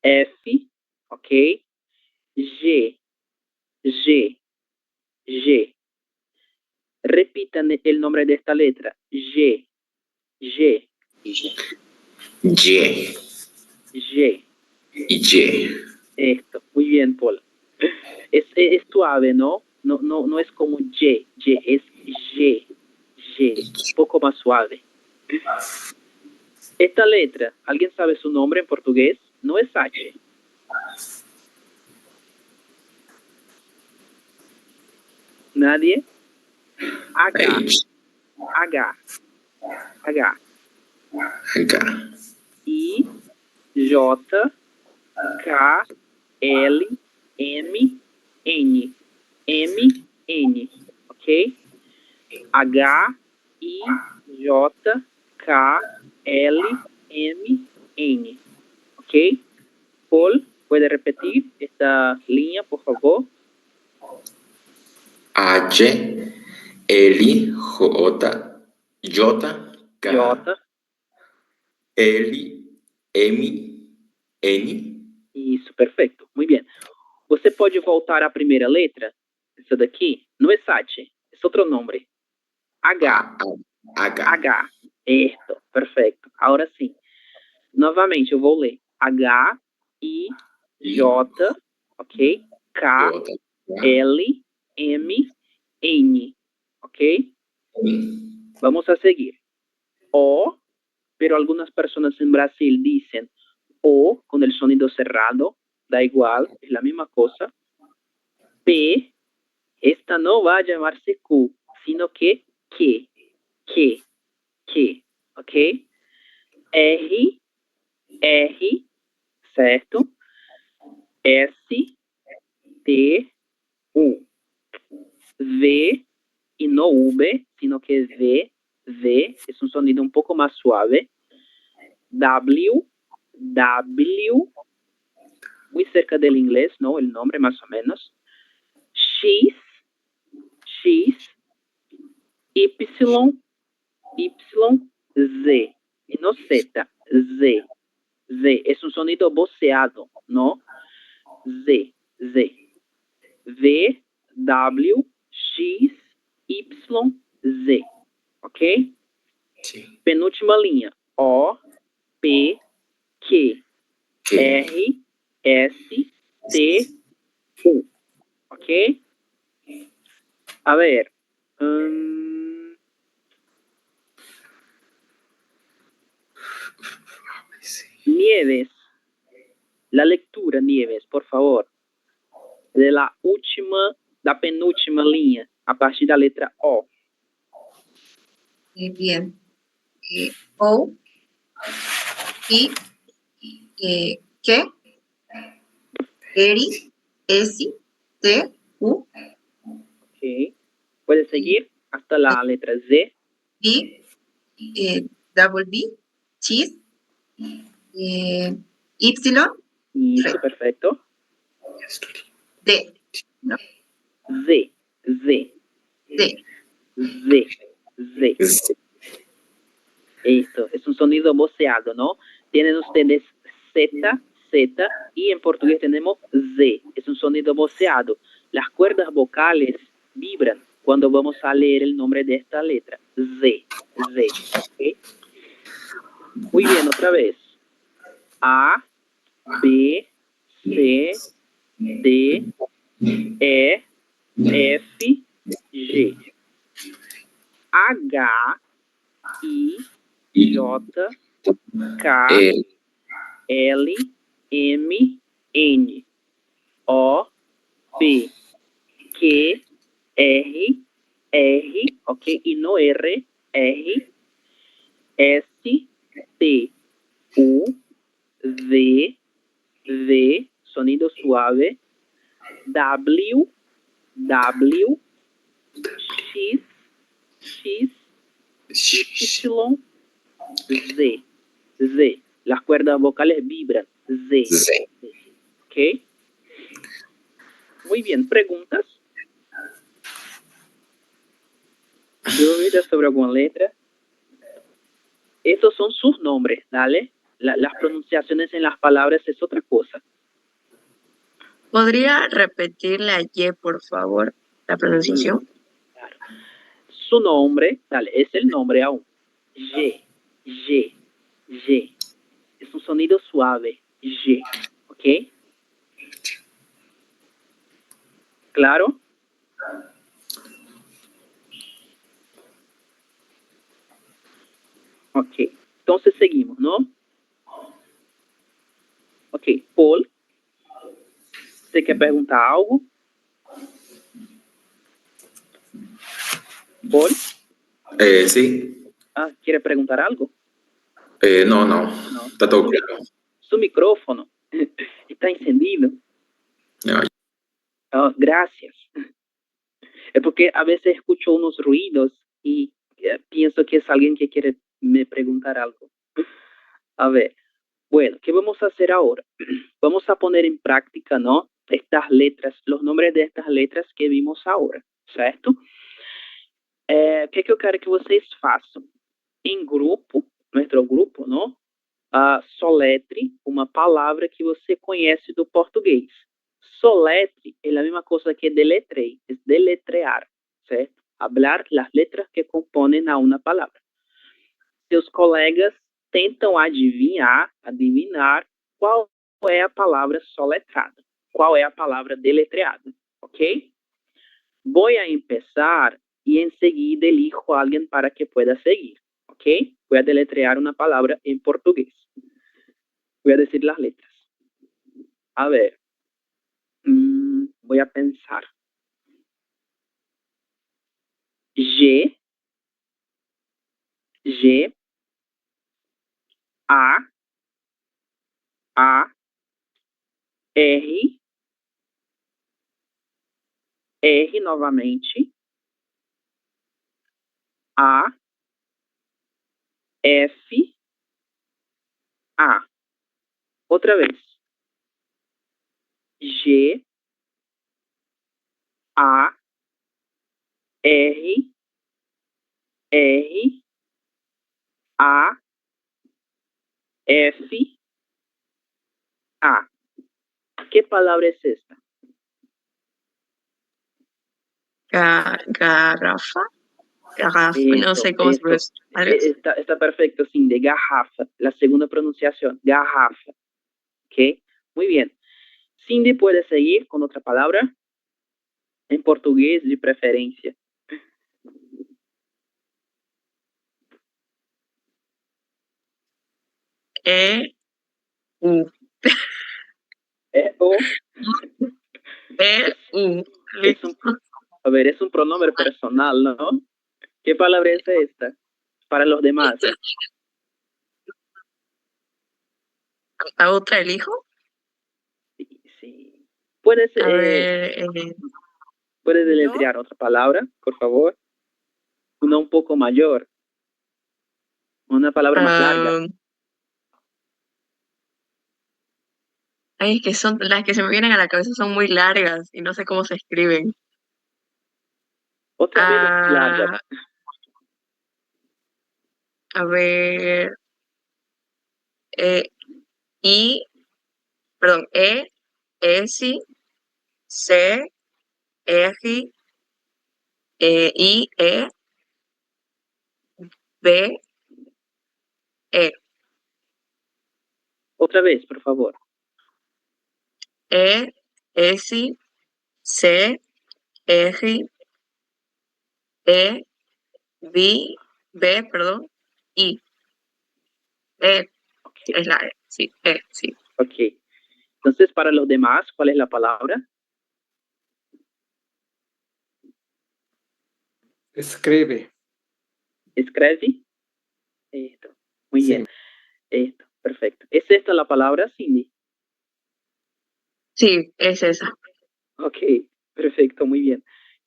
F, ¿ok? G, G, G. Repitan el nombre de esta letra. G, G, Y. G. Y. Esto, muy bien, Paul. Es suave, ¿no? No es como Y, Y, es G, G, un poco más suave. Esta letra, ¿alguien sabe su nombre en portugués? No es H. ¿Nadie? H, H, H. I, J, K, L, M, N. M, N, ¿ok? H, I, J, K, L, M, N, ¿ok? Paul, ¿puede repetir esta línea, por favor? H, L, J, J, K, J. L, M, N. Isso, perfeito. Muito bem. Você pode voltar à primeira letra? Essa daqui não é H, é outro nome. H. H. Esto, perfeito. Agora sim. Novamente, eu vou ler. H, I, J, ok? K, L, M, N, ok? Vamos a seguir. O, pero algunas personas en Brasil dicen O con el sonido cerrado, da igual, es la misma cosa. P, esta no va a llamarse Q, sino que, ok? R, R, certo? S, T, U. V, y no V, sino que V, V, es un sonido un poco más suave. W, W, muy cerca del inglés, ¿no? El nombre más o menos. X, X, Y, Y, Z, y no Z, Z, Z, es un sonido voceado, ¿no? Z, Z, V, W, X, Y, Z, ¿ok? Sí. Penúltima línea, O, P, Q, R, S, T, U, ¿ok? A ver, Nieves, la lectura, Nieves, por favor, de la penúltima línea, a partir de la letra O. Bien. O, I, Q, Eri, S, T, U. Ok. Puede seguir hasta la letra Z. B, double B, cheese, Y, Isso, perfecto. D, ¿no? Z, Z, D. Z, Z. Esto es un sonido voceado, ¿no? Tienen ustedes Z, Z, y en portugués tenemos Z. Es un sonido voceado. Las cuerdas vocales vibran cuando vamos a leer el nombre de esta letra. Z, Z. ¿Okay? Muy bien, otra vez. A, B, C, D, E, F, G. H, I, J, K, L, M, N. R, R, ok, y no R, R, S, T, U, V, V, sonido suave, W, W, X, X, Y, Z, Z. Las cuerdas vocales vibran. Z. Z. ¿Ok? Muy bien. ¿Preguntas? ¿Dudas sobre alguna letra? Estos son sus nombres, ¿dale? Las pronunciaciones en las palabras es otra cosa. ¿Podría repetir la Y, por favor, la pronunciación? Claro. Su nombre, dale, es el nombre aún. Y, Y, Y. Es un sonido suave. Y. ¿Ok? ¿Claro? Ok. Entonces seguimos, ¿no? Ok. Paul, ¿usted quiere preguntar algo? Paul, Sí. ¿quiere preguntar algo? No, No. está todo claro. Su micrófono está encendido. No, Oh, gracias. Es porque a veces escucho unos ruidos y pienso que es alguien que quiere me preguntar algo. A ver, bueno, ¿qué vamos a hacer ahora? Vamos a poner en práctica, ¿no? Estas letras, los nombres de estas letras que vimos ahora, certo? O que eu quero que vocês façam? Em grupo, nosso grupo, não? Soletre uma palavra que você conhece do português. Soletre é a mesma coisa que deletrei, é deletrear, certo? Hablar las letras que componen a una palabra. Seus colegas tentam adivinhar qual é a palavra soletrada, qual é a palavra deletreada, ok? Vou a empezar y enseguida elijo a alguien para que pueda seguir, ¿ok? Voy a deletrear una palabra en portugués. Voy a decir las letras. A ver, voy a pensar. G, G, A, R, R novamente, A, F, A. Outra vez. G, A, R, R, A, F, A. ¿Qué palabra es esta? Garrafa. Garrafa, no sé cómo se pronuncia. Está perfecto, sim, de garrafa. La segunda pronunciación, garrafa. ¿Ok? Muy bien. Cindy puede seguir con otra palabra, en portugués de preferencia. E-U. E-U. E-U. A ver, es un pronombre personal, ¿no? ¿Qué palabra es esta? Para los demás. ¿A otra elijo? Sí. ¿Puedes deletrear otra palabra, por favor? Una un poco mayor. Una palabra más larga. Ay, es que son las que se me vienen a la cabeza son muy largas y no sé cómo se escriben. Otra menos larga. A ver. Perdón, S, C, R, I, B, E. Otra vez, por favor. S, C, R, B, perdón, I. Okay. Es la E, sí, sí. Ok. Entonces, para los demás, ¿cuál es la palabra? Escribe. Escreve. Esto. Muy Sí. bien. Esto. Perfecto. ¿Es esta la palabra, Cindy? Sí, es esa. Ok. Perfecto. Muy bien.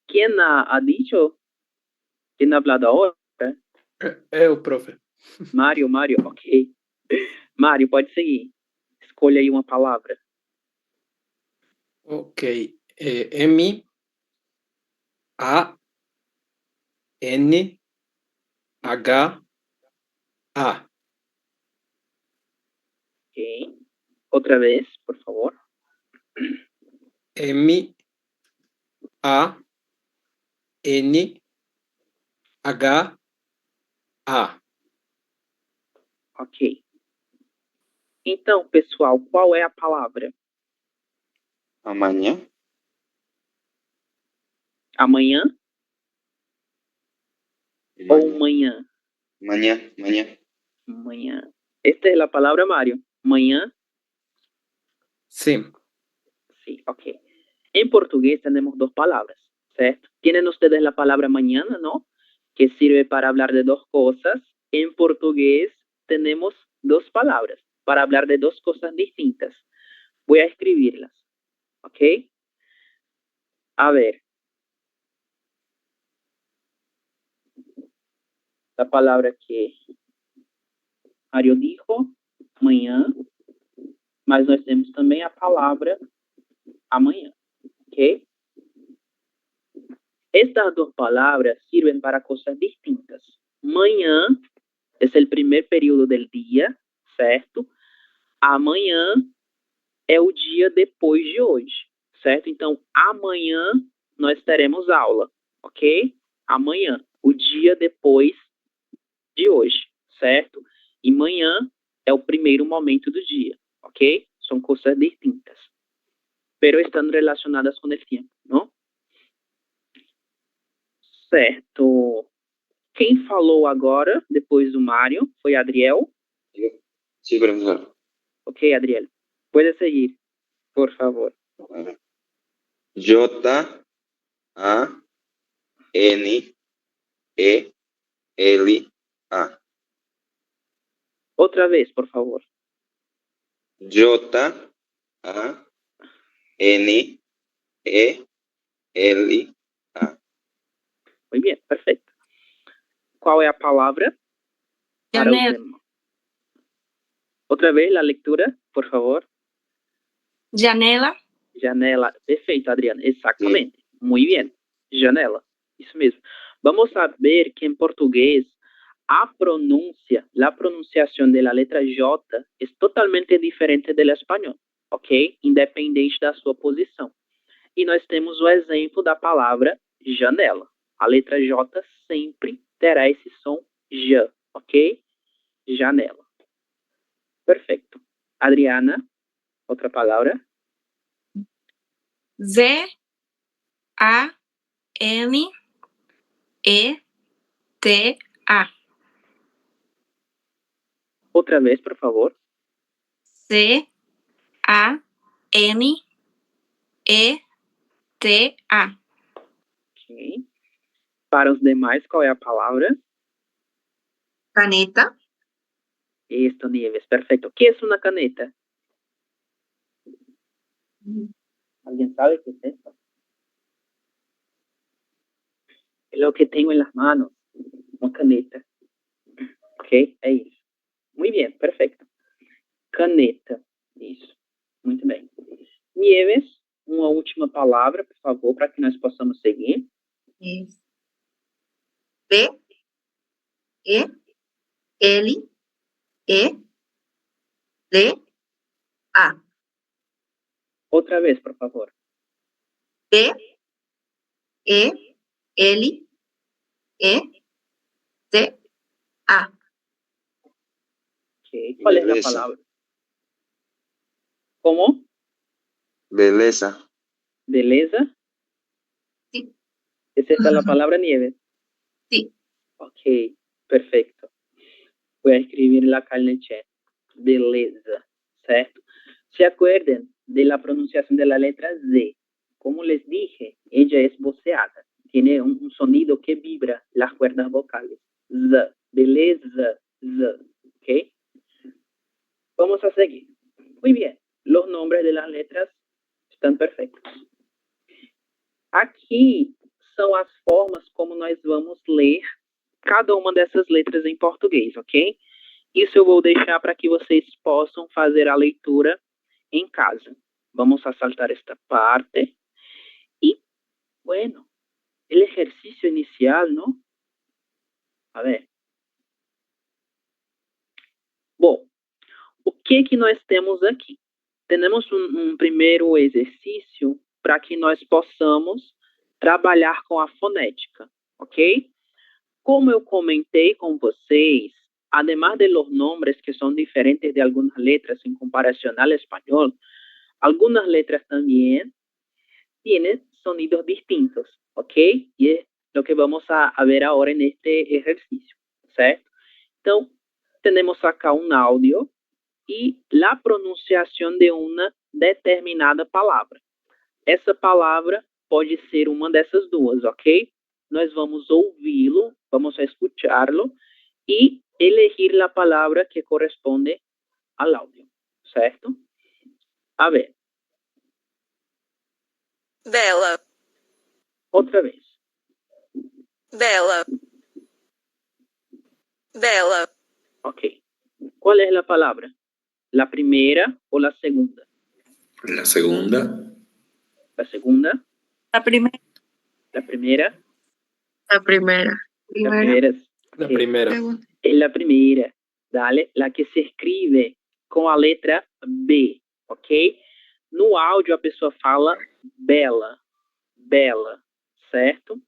¿Quién ha dicho? ¿Quién ha hablado ahora? Eu, profe. Mário, ok. Mário, pode seguir. Escolha aí uma palavra. Ok. M, A, N, H, A. Ok. Outra vez, por favor. M, A, N, H, A. Ok. Então, pessoal, qual é a palavra? Amanhã. Amanhã ou manhã? Manhã. Manhã. Manhã. Esta é a palavra, Mário. Manhã. Sí. Sí, ok. En portugués tenemos dos palabras, ¿cierto? Tienen ustedes la palabra mañana, ¿no? Que sirve para hablar de dos cosas. En portugués tenemos dos palabras para hablar de dos cosas distintas. Voy a escribirlas, ¿ok? A ver. La palabra que Mario dijo, manhã, mas nós temos também a palavra amanhã, ¿ok? Estas dos palabras sirven para cosas distintas. Manhã es el primer período del dia, certo? Amanhã é o dia depois de hoje, certo? Então, amanhã nós teremos aula, ok? Amanhã, o dia depois de hoje, certo? E manhã é o primeiro momento do dia, ok? São coisas distintas, pero estão relacionadas com o tempo, não? Certo. Quem falou agora, depois do Mário, foi Adriel? Sí, profesor. Ok, Adriel. Puede seguir, por favor. J, A, N, E, L, A. Outra vez, por favor. J, A, N, E, L, A. Muy bien, perfecto. ¿Cuál es la palabra? Para Janela. usted. Otra vez la lectura, por favor. Janela. Janela. Perfeito, Adriana. Exactamente. Muy bien. Janela. Isso mesmo. Vamos a ver que en portugués la pronunciación de la letra J es totalmente diferente del español, ok? Independente da sua posição. E nós temos o exemplo da palavra janela. A letra J sempre terá esse som J, ok? Janela. Perfeito. Adriana, outra palavra. Z, A, N, E, T, A. Outra vez, por favor. C, A, N, E, T, A. Ok. Para os demais, qual é a palavra? Caneta. Esto, Nieves. Perfecto. ¿Qué es una caneta? ¿Alguien sabe qué es esto? Es lo que tengo en las manos. Una caneta. Ok, é isso. Muy bien, perfecto. Caneta. Isso. Muito bem. Nieves, uma última palavra, por favor, para que nós possamos seguir. B, E, L, E, D, A. Outra vez, por favor. B, E, L, E, D, A. Ok. Qual é a Beleza. palavra? Como? Beleza. Beleza? Sí. ¿Es esta la palabra, Nieves? Sí. Ok, perfecto. Voy a escribirla acá en el chat. Beleza, ¿certo? ¿Se acuerdan de la pronunciación de la letra Z? Como les dije, ella es voceada, ¿ok? tiene un sonido que vibra las cuerdas vocales. Z, beleza, Z, ¿ok? Vamos a seguir. Muy bien, los nombres de las letras estão perfeitos. Aqui são as formas como nós vamos ler cada uma dessas letras em português, ok? Isso eu vou deixar para que vocês possam fazer a leitura em casa. Vamos a saltar esta parte. E, bueno, el ejercicio inicial, ¿no? A ver. Bom, o que nós temos aqui? Temos um primeiro exercício para que nós possamos trabalhar com a fonética, ok? Como eu comentei com vocês, además de los nombres que son diferentes de algunas letras en comparación al español, algunas letras también tienen sonidos distintos, ¿ok? Y es lo que vamos a ver ahora en este ejercicio, ¿certo? Então, tenemos acá un audio y la pronunciación de una determinada palavra. Essa palavra pode ser uma dessas duas, ok? Nós vamos ouvi-lo, vamos a escucharlo e elegir a palavra que corresponde ao áudio, certo? A ver. Bela, Outra vez. bela, bela. Ok. Qual é a palavra? La primeira ou la segunda? La segunda. La segunda. La primera. La primera. La primera. La primera. La primera. É la primeira. Dale, la que se escreve com a letra B, ok? No áudio a pessoa fala bela, bela, certo?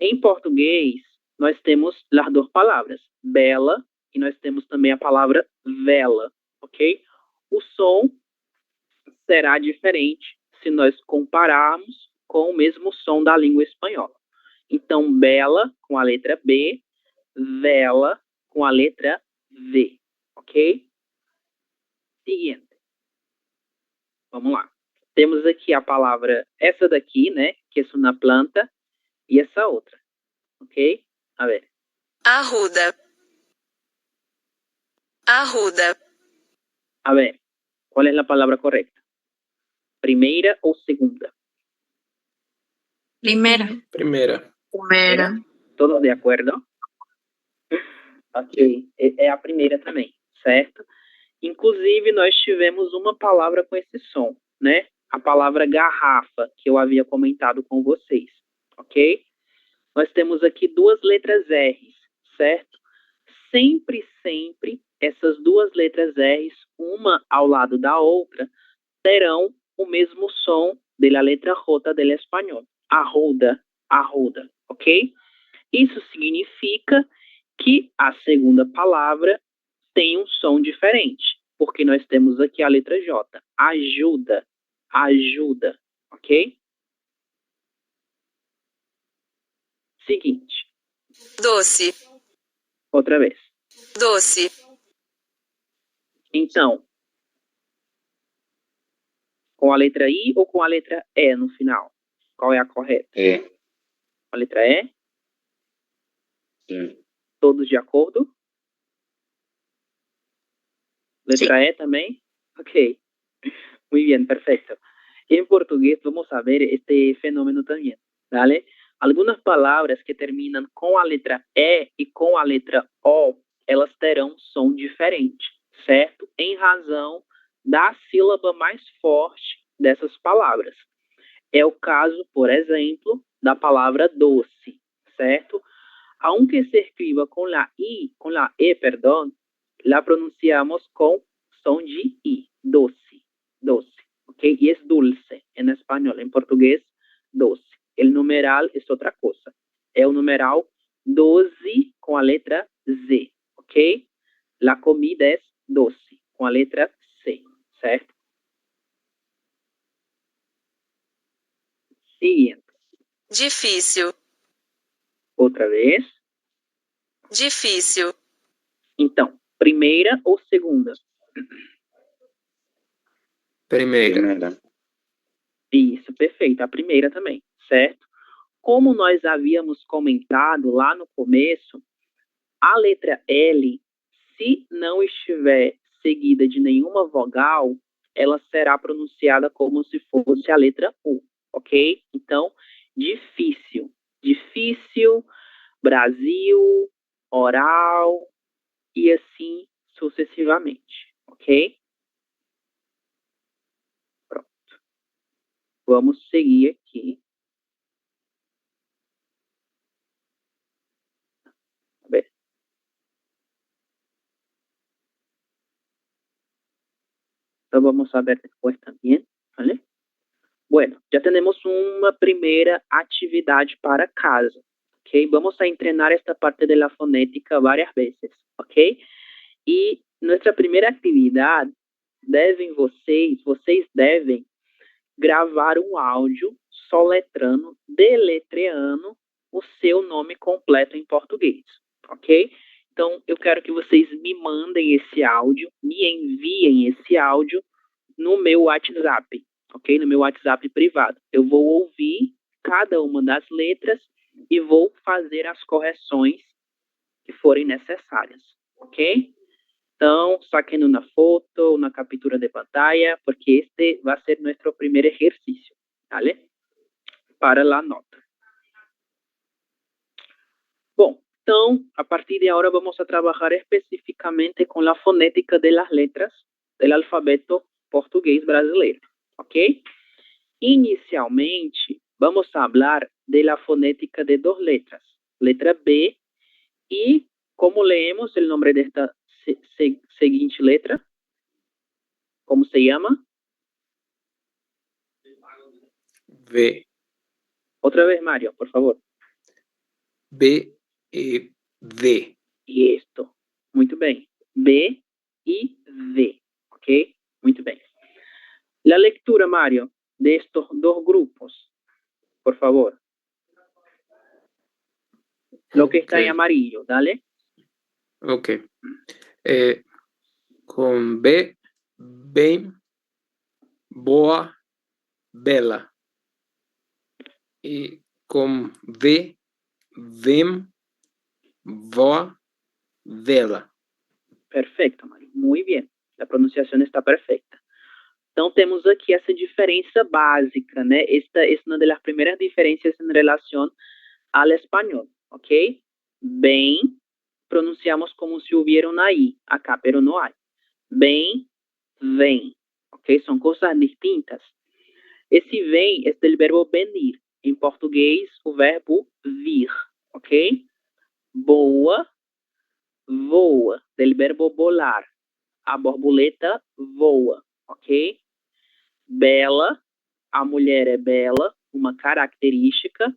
Em português, nós temos as duas palavras, bela, e nós temos também a palavra vela, ok? O som será diferente se nós compararmos com o mesmo som da língua espanhola. Então, bela com a letra B, vela com a letra V, ok? Seguinte. Vamos lá. Temos aqui a palavra, essa daqui, né? Que é uma planta, e essa outra, ok? A ver. Arruda. Arruda. A ver, qual é a palavra correta? Primeira ou segunda? Primera. Primera. Primera. Todos de acordo? Ok, é a primeira também, certo? Inclusive, nós tivemos uma palavra com esse som, né? A palavra garrafa, que eu havia comentado com vocês, ok? Nós temos aqui duas letras R, certo? Sempre, essas duas letras R, uma ao lado da outra, terão o mesmo som da letra J do espanhol. Arruda, arruda, ok? Isso significa que a segunda palavra tem um som diferente, porque nós temos aqui a letra J. Ajuda, ajuda, ok? Seguinte. Doce. Outra vez. Doce. Então, com a letra I ou com a letra E no final? Qual é a correta? E. A letra E? Sim. Todos de acordo? Letra E também? Ok. Muy bien, perfecto. En portugués vamos a ver este fenómeno también, ¿vale? Algunas palavras que terminam com a letra E e com a letra O, elas terão som diferente, certo? Em razão da sílaba mais forte dessas palavras. É o caso, por exemplo, da palavra doce, certo? Aunque se escriba con la I, con la E, perdón, la pronunciamos con som de I, doce, doce, ¿ok? Y es dulce en español, en portugués, doce. El numeral es otra cosa. Es un numeral 12 con la letra Z, ¿ok? La comida es 12 con la letra C, ¿certo? Siguiente. Difícil. Outra vez. Difícil. Então, primeira ou segunda? Primeira. Primera. Isso, perfeito. A primeira também, certo? como nós havíamos comentado lá no começo, a letra L, se não estiver seguida de nenhuma vogal, ela será pronunciada como se fosse a letra U, ok? Então, difícil, difícil, Brasil, oral e assim sucessivamente, ok? Pronto. Vamos seguir aqui. A ver. Então vamos a ver después también, ¿vale? Bueno, ya tenemos una primera actividad para casa, ¿ok? Vamos a entrenar esta parte de la fonética varias veces, ¿ok? E nuestra primeira atividade, vocês devem gravar um áudio soletrando, deletreando o seu nome completo em português, ok? Então, eu quero que vocês me mandem esse áudio, me enviem esse áudio no meu WhatsApp, ok? No meu WhatsApp privado. Eu vou ouvir cada uma das letras e vou fazer as correções que forem necessárias, ok? Então, saquen una foto, una captura de pantalla, porque este va a ser nuestro primer ejercicio, ¿vale? Para la nota. Bom, então, a partir de agora vamos a trabalhar especificamente com a fonética de las letras do alfabeto português brasileiro, ok? Inicialmente, vamos a hablar de la fonética de dos letras, letra B e como leemos o nome desta seguinte letra? Como se llama? V. Otra vez, Mario, por favor. B e D. E esto. Muito bem. B e V. Ok? Muito bem. La lectura, Mario, de estos dos grupos, por favor. Lo que está en amarillo, dale. Ok. Com B, bem, boa, bela. E com V, vem, vó, vela. Perfecto, Mario. Muy bien. La pronunciación está perfecta. Então, temos aqui essa diferença básica, né? Esta é uma das primeiras diferenças em relação ao espanhol, ok? Bem, pronunciamos como se hubiera una I acá, pero no hay. Bem, vem, ok? São coisas distintas. Esse vem é do verbo venir. Em português, o verbo vir, ok? Boa, voa, do verbo volar. A borboleta voa, ok? Bela, a mulher é bela, uma característica.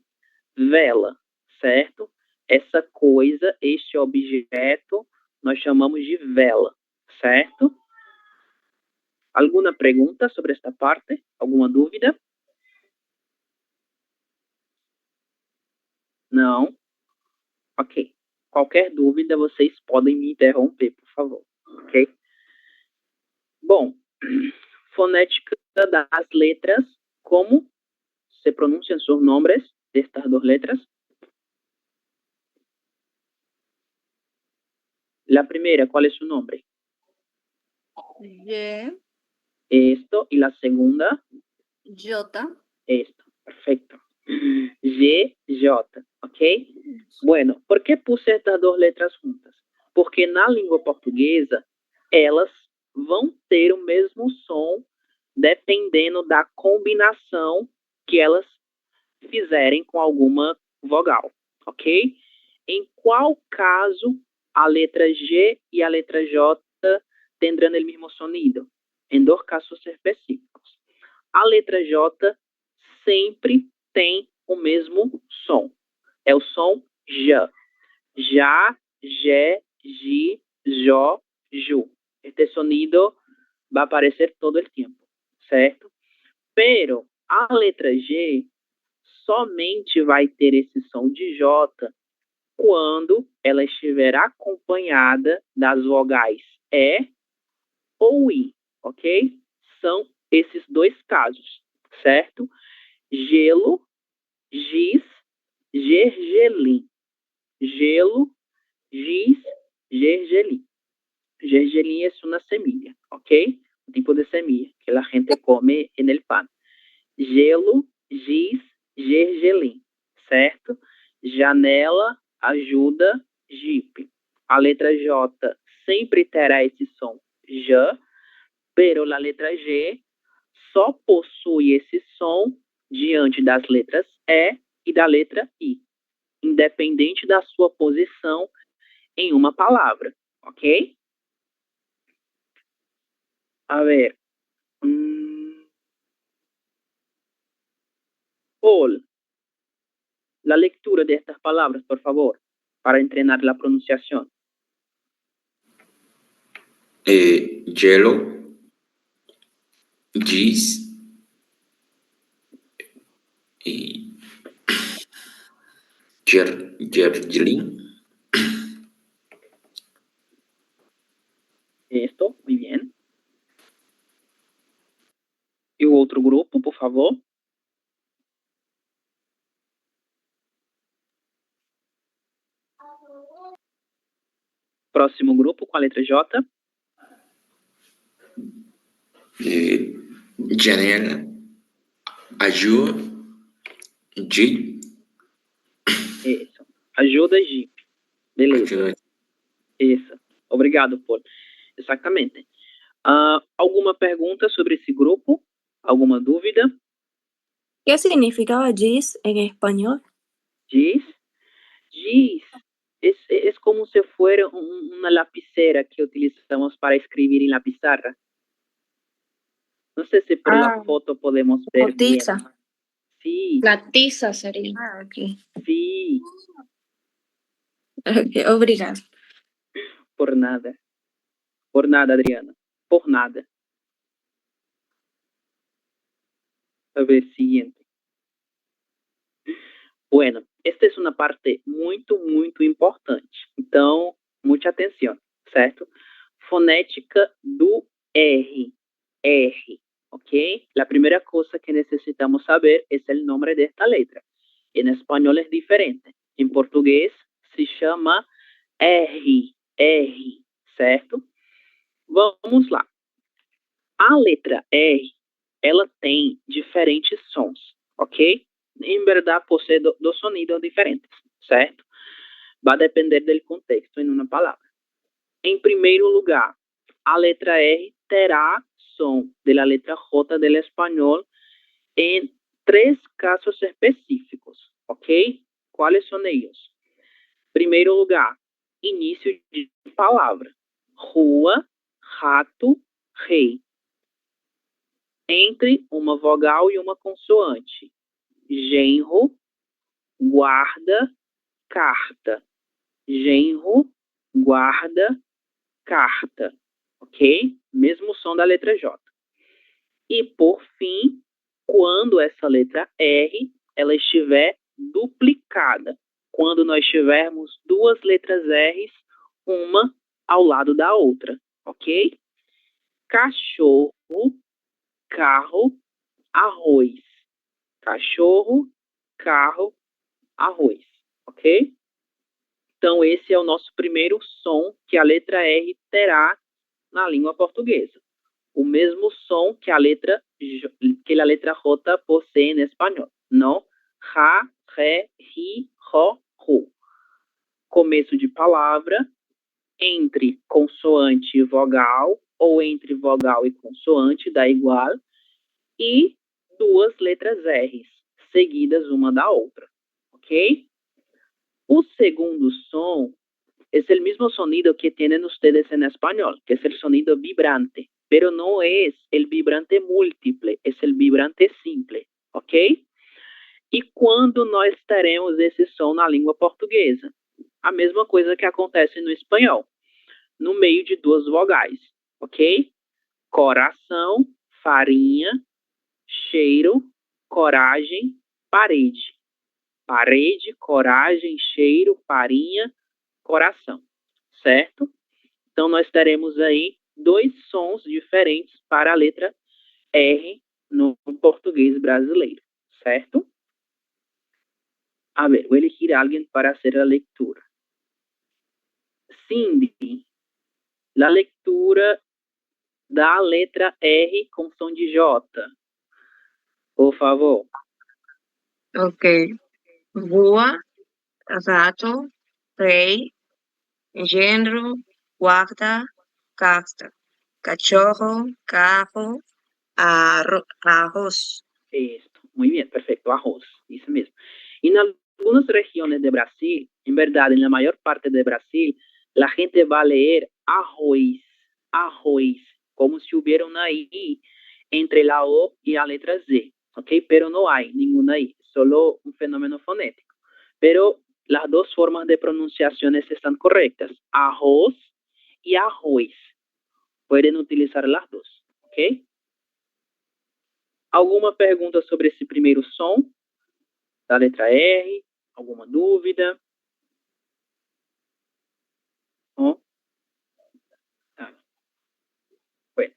Vela, certo? Essa coisa, este objeto, nós chamamos de vela, certo? Alguma pergunta sobre esta parte? Alguma dúvida? Não? Ok. Qualquer dúvida, vocês podem me interromper, por favor. Ok? Bom, fonética das letras, como se pronunciam seus nomes destas duas letras? La primera, ¿cuál es su nombre? Y, Esto. Y la segunda, J, esto. Perfecto. G, J, ¿ok? Bueno, ¿por que puse estas duas letras juntas? Porque na língua portuguesa, elas vão ter o mesmo som dependendo da combinação que elas fizerem com alguma vogal, ok? Em qual caso a letra G e a letra J tendrán el mismo sonido? Em dois casos específicos. A letra J sempre tem o mesmo som. É o som J. Já, Jé, Ji, Jó, Ju. Este sonido vai aparecer todo el tiempo, certo? Pero a letra G somente vai ter esse som de J quando ela estiver acompanhada das vogais E ou I, ok? São esses dois casos, certo? Gelo, giz gergelim. Gelo, giz, gergelim. Gergelim es una semilla, ¿ok? Un tipo de semilla que la gente come en el pan. Gelo, giz, gergelim, certo? Janela, ajuda, jipe. A letra J sempre terá esse som J, pero a letra G só possui esse som diante das letras E e da letra I, independente da sua posição em uma palavra, ok? A ver. Paul, la lectura de estas palabras, por favor, para entrenar la pronunciación. Hielo, giz y gergelim. Esto, muy bien. E o outro grupo, por favor. Próximo grupo com a letra J. Janela, ajuda, jeep. Isso. Ajuda, Jeep. Beleza. Isso. Obrigado, Paul. Exatamente. ¿Alguma pergunta sobre esse grupo? ¿Alguma dúvida? ¿Qué significaba giz en español? Giz? Giz es como si fuera una lapicera que utilizamos para escribir en la pizarra. No sé si por la foto podemos ver tiza. bien. Sí. La tiza sería. Ok. Sí. Ok, obrigado. Por nada. Por nada, Adriana. Por nada. A ver, siguiente. Bueno, esta é uma parte muito, muito importante. Então, muita atenção, certo? Fonética do R. R, ok? A primeira coisa que necessitamos saber é o nome desta letra. Em espanhol é diferente. Em português se chama R. R, certo? Vamos lá. A letra R, ela tem diferentes sons, ok? Em verdade, possui dos sonidos diferentes, certo? Vai depender do contexto em uma palavra. Em primeiro lugar, a letra R terá som da letra J do espanhol em 3 casos específicos, ok? Quais são eles? Primeiro lugar, início de palavra. Rua, rato, rei. Entre uma vogal e uma consoante. Genro, guarda, carta. Genro, guarda, carta. Ok? Mesmo som da letra J. E, por fim, quando essa letra R ela estiver duplicada. Quando nós tivermos 2 letras R's, uma ao lado da outra. Ok? Cachorro, carro, arroz. Cachorro, carro, arroz, ok? Então, esse é o nosso primeiro som que a letra R terá na língua portuguesa. O mesmo som que a letra J possui em espanhol. Não? Ra, ré, ri, ro, ru. Começo de palavra, entre consoante e vogal, ou entre vogal e consoante, dá igual, e 2 letras R's, seguidas uma da outra, ok? O segundo som es el mismo sonido que tienen ustedes en español, que es el sonido vibrante, pero no es el vibrante múltiple, es el vibrante simple, ok? E quando nós teremos esse som na língua portuguesa? A mesma coisa que acontece no espanhol, no meio de 2 vogais, ok? Coração, farinha, cheiro, coragem, parede. Parede, coragem, cheiro, farinha, coração, certo? Então, nós teremos aí 2 sons diferentes para a letra R no português brasileiro, certo? A ver, voy a elegir a alguien para hacer la lectura. Cindy, la lectura da letra R com som de J. Por favor. Ok. Rua, rato, rei, engendro, guarda, carta, cachorro, carro, arroz. Esto, muy bien, perfecto, arroz, eso mismo. En algunas regiones de Brasil, en verdad, en la mayor parte de Brasil, la gente va a leer arroz, arroz, como si hubiera una I entre la O y la letra Z, ¿ok? Pero no hay ninguna I, solo un fenómeno fonético. Pero las dos formas de pronunciaciones están correctas, arroz y arroz. Pueden utilizar las dos, ¿ok? Alguma pergunta sobre esse primeiro som da letra R? Alguma dúvida? ¿No? Bueno,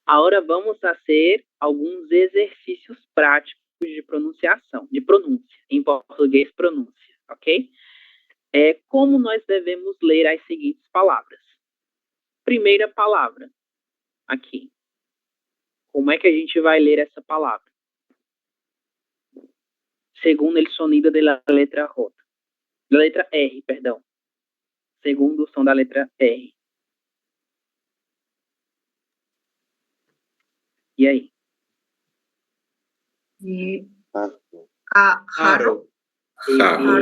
agora vamos fazer alguns exercícios práticos de pronunciação, de pronúncia, em português pronúncia, ok? Como nós devemos ler as seguintes palavras. Primeira palavra, aqui. Como é que a gente vai ler essa palavra? Segundo o sonido da letra J. Da letra R, perdão. Segundo o som da letra R. E aí? Jarro.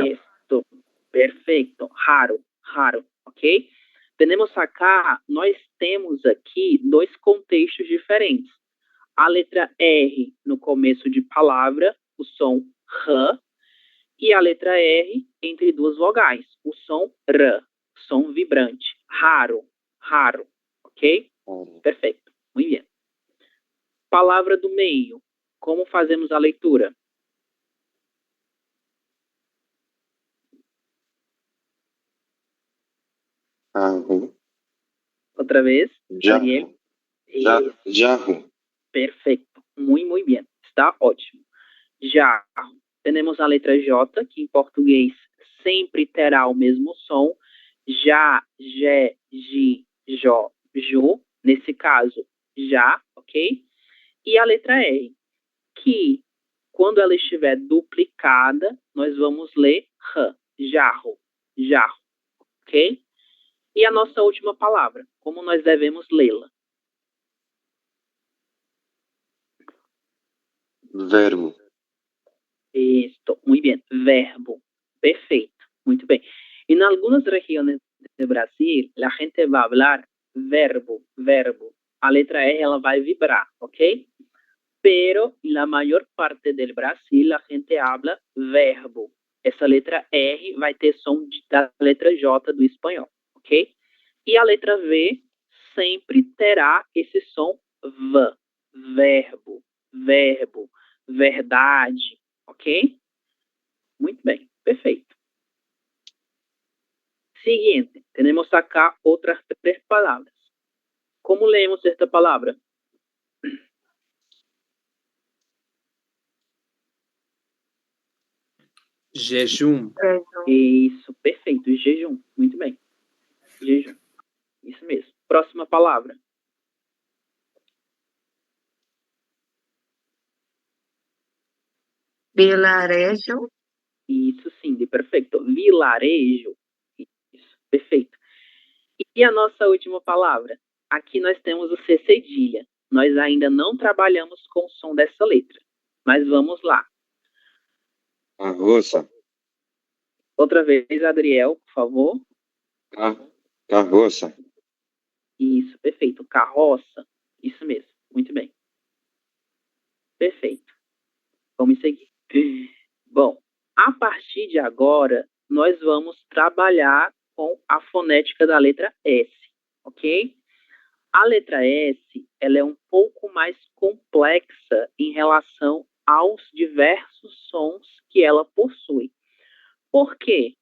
Isso, perfeito, raro, ok? Nós temos aqui dois contextos diferentes. A letra R no começo de palavra, o som R, e a letra R entre duas vogais, o som R, som vibrante, raro, ok? Perfeito, muito bem. Palavra do meio, como fazemos a leitura? Outra vez, Daniel. Jarro. Perfeito, muito bem, está ótimo. Jarro. Temos a letra J, que em português sempre terá o mesmo som. Já, Jé, Ji, Jó, Ju. Nesse caso, já, ok? E a letra R, que quando ela estiver duplicada, nós vamos ler R. Jarro, ok? E a nossa última palavra, como nós devemos lê-la? Verbo. Esto, muy bien, verbo, perfecto, muy bien. En algunas regiones de Brasil, la gente va a hablar verbo, a letra R ela vai vibrar, ¿ok? Pero en la mayor parte del Brasil, la gente habla verbo. Essa letra R vai ter som da letra J do espanhol, ok? E a letra V sempre terá esse som V, verbo, verdade, ok? Muito bem, perfeito. Siguiente, temos acá outras três palavras. Como leemos esta palavra? Jejum. Isso, perfeito, jejum, muito bem. Jejum, isso mesmo. Próxima palavra. Vilarejo. Isso sim, de perfeito. Vilarejo. Isso, perfeito. E a nossa última palavra? Aqui nós temos o C cedilha. Nós ainda não trabalhamos com o som dessa letra. Mas vamos lá. Carroça. Outra vez, Adriel, por favor. Carroça. Isso, perfeito. Carroça. Isso mesmo. Muito bem. Perfeito. Vamos seguir. Bom, a partir de agora, nós vamos trabalhar com a fonética da letra S, ok? A letra S, ela é um pouco mais complexa em relação aos diversos sons que ela possui. Por quê?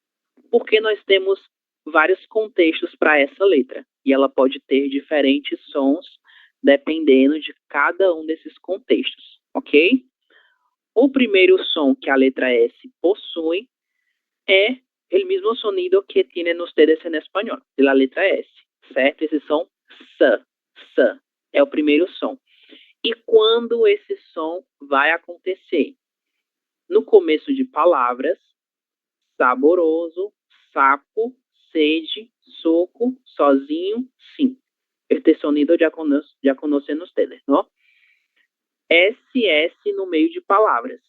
Porque nós temos vários contextos para essa letra, e ela pode ter diferentes sons dependendo de cada um desses contextos, ok? O primeiro som que a letra S possui é o mesmo sonido que tienen ustedes en español, de la letra S, certo? Esse som, S, é o primeiro som. E quando esse som vai acontecer? No começo de palavras, saboroso, sapo, sede, soco, sozinho, sim. Este sonido já conhecem ustedes, não? SS no meio de palavras.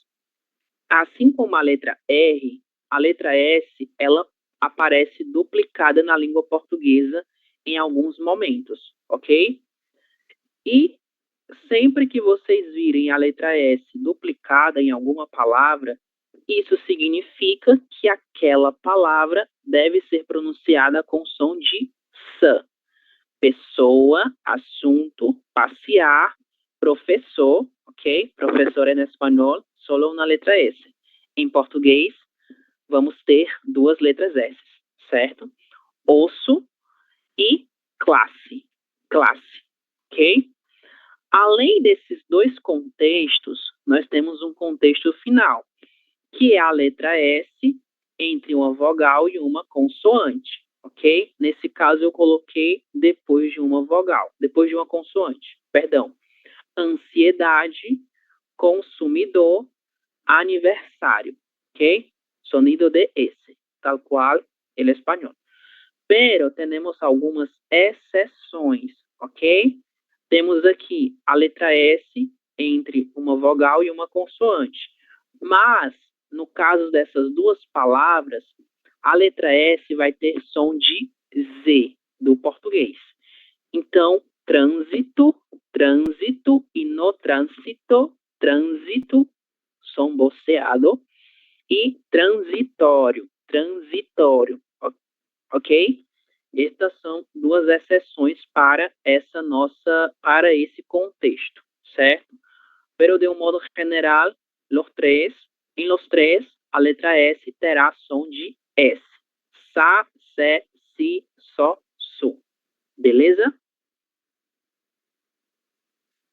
Assim como a letra R, a letra S, ela aparece duplicada na língua portuguesa em alguns momentos, ok? E sempre que vocês virem a letra S duplicada em alguma palavra, isso significa que aquela palavra deve ser pronunciada com som de S. Pessoa, assunto, passear, professor, ok? Professor em espanhol, solo uma letra S. Em português, vamos ter duas letras S, certo? Osso e classe, ok? Além desses dois contextos, nós temos um contexto final, que é a letra S entre uma vogal e uma consoante, ok? Nesse caso, eu coloquei depois de uma vogal, depois de uma consoante, perdão. Ansiedade, consumidor, aniversário, ok? Sonido de S, tal cual el español. Pero tenemos algumas exceções, ok? Temos aqui a letra S entre uma vogal e uma consoante. Mas, no caso dessas duas palavras, a letra S vai ter som de Z, do português. Então, trânsito, e no trânsito, som boceado, e transitório, ok? Estas são duas exceções para esse contexto, certo? Pero de um modo general, em los tres, a letra S terá som de S. Sa, se, si, so, su. Beleza?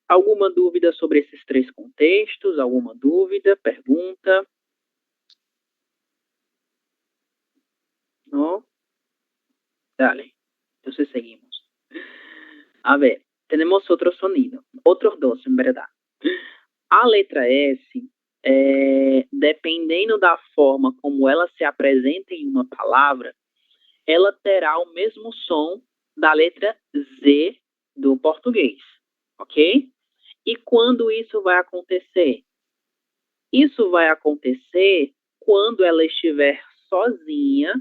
Alguma dúvida sobre esses três contextos? Alguma dúvida? Pergunta? ¿No? Dale. Entonces seguimos. A ver, tenemos otro sonido. Otros dos, en verdad. A letra S, dependendo da forma como ela se apresenta em uma palavra, ela terá o mesmo som da letra Z do português, ok? E quando isso vai acontecer? Isso vai acontecer quando ela estiver sozinha,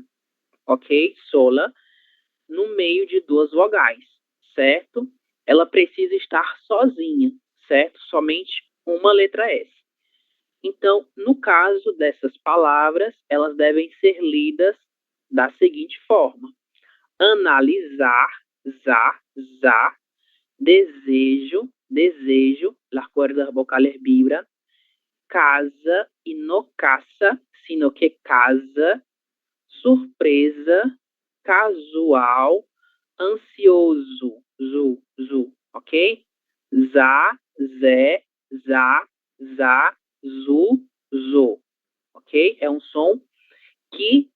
ok? Sola, no meio de duas vogais, certo? Ela precisa estar sozinha, certo? Somente uma letra S. Então, no caso dessas palavras, elas devem ser lidas da seguinte forma: analisar, za, desejo, las cuerdas vocales vibran, casa e no casa, sino que casa, surpresa, casual, ansioso, zu, ok? Za, zé, za, zu, ok? É um som que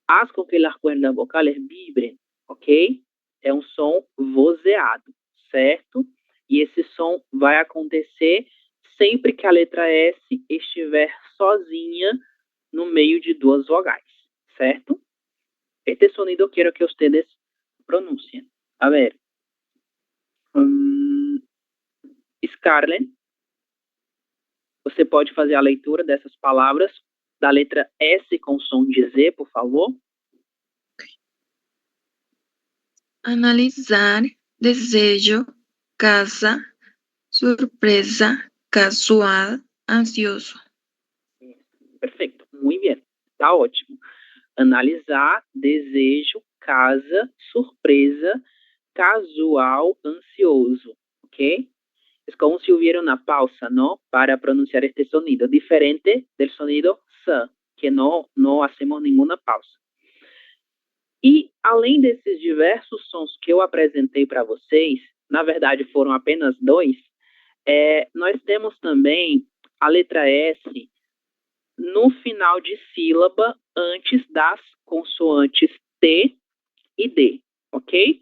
faz com que as cuerdas vocales vibrem, ok? É um som vozeado, certo? E esse som vai acontecer sempre que a letra S estiver sozinha no meio de duas vogais, certo? Este sonido quiero que ustedes pronuncien. A ver. Scarlett, você pode fazer a leitura dessas palavras da letra S com som de Z, por favor? Analisar, desejo, casa, surpresa, casual, ansioso. Perfeito, muito bem, tá ótimo. Analisar, desejo, casa, surpresa, casual, ansioso, ok? Es como si hubiera una pausa, ¿no? Para pronunciar este sonido, diferente del sonido S, que no hacemos ninguna pausa. E, além desses diversos sons que eu apresentei para vocês, na verdade foram apenas dois, nós temos também a letra S no final de sílaba antes das consoantes T e D, ok?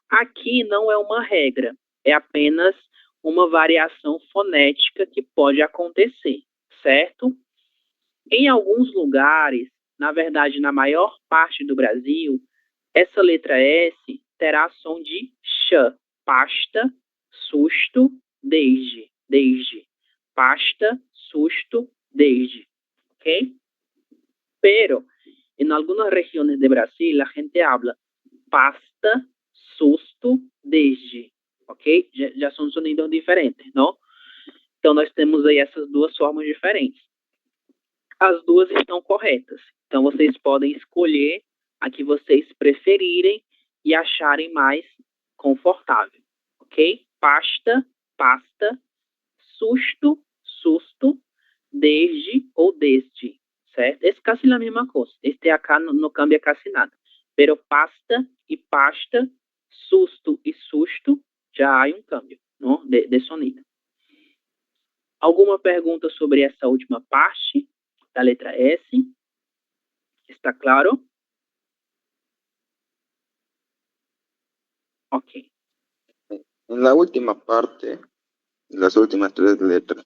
Aqui não é uma regra, é apenas uma variação fonética que pode acontecer, certo? Em alguns lugares, na verdade, na maior parte do Brasil, essa letra S terá som de ch, pasta, susto, desde, pasta, susto, desde, ¿ok? Pero en algunas regiones de Brasil la gente habla pasta, susto, desde, ¿ok? Já são sonidos diferentes, não? Então nós temos aí essas duas formas diferentes. As duas estão corretas. Então vocês podem escolher a que vocês preferirem e acharem mais confortável, ok? Pasta, pasta, susto, susto, desde ou desde, certo? Es casi la misma cosa. Este acá no cambia casi nada. Pero pasta y pasta, susto y susto, já há cambio, ¿no? De sonido. Alguma pergunta sobre essa última parte da letra S? Está claro? Ok. En la última parte, las últimas tres letras,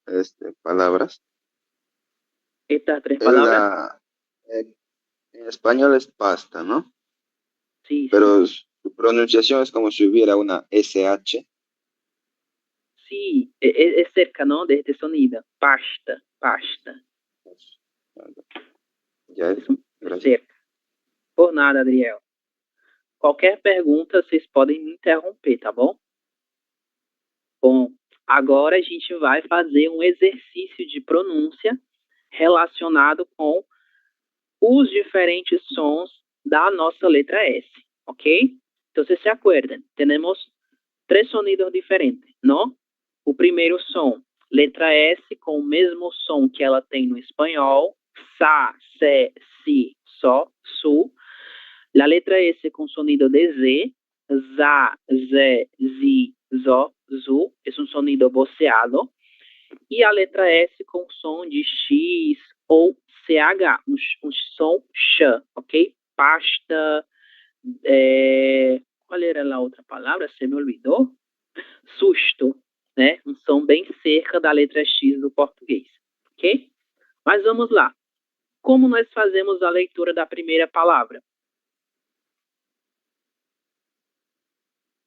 palabras, Estas tres palabras. En español es pasta, ¿no? Sí. Pero su pronunciación es como si hubiera una SH. Sí, es cerca, ¿no? De este sonido. Pasta, pasta. Ya es. Gracias. Cerca. Por nada, Adriel. Qualquer pergunta, vocês podem me interromper, tá bom? Bom, agora a gente vai fazer um exercício de pronúncia relacionado com os diferentes sons da nossa letra S, ok? Então, vocês se acuerdan, temos três sonidos diferentes, não? O primeiro som, letra S, com o mesmo som que ela tem no espanhol, sa, se, si, so, su. La letra S con sonido de Z, za, ze, zi, zo, zu, es un sonido voceado. E a letra S com som de X ou CH, um som ch, ok? Pasta, qual era a outra palavra? Você me olvidou? Susto, né? Um som bem cerca da letra X do português, ok? Mas vamos lá. Como nós fazemos a leitura da primeira palavra?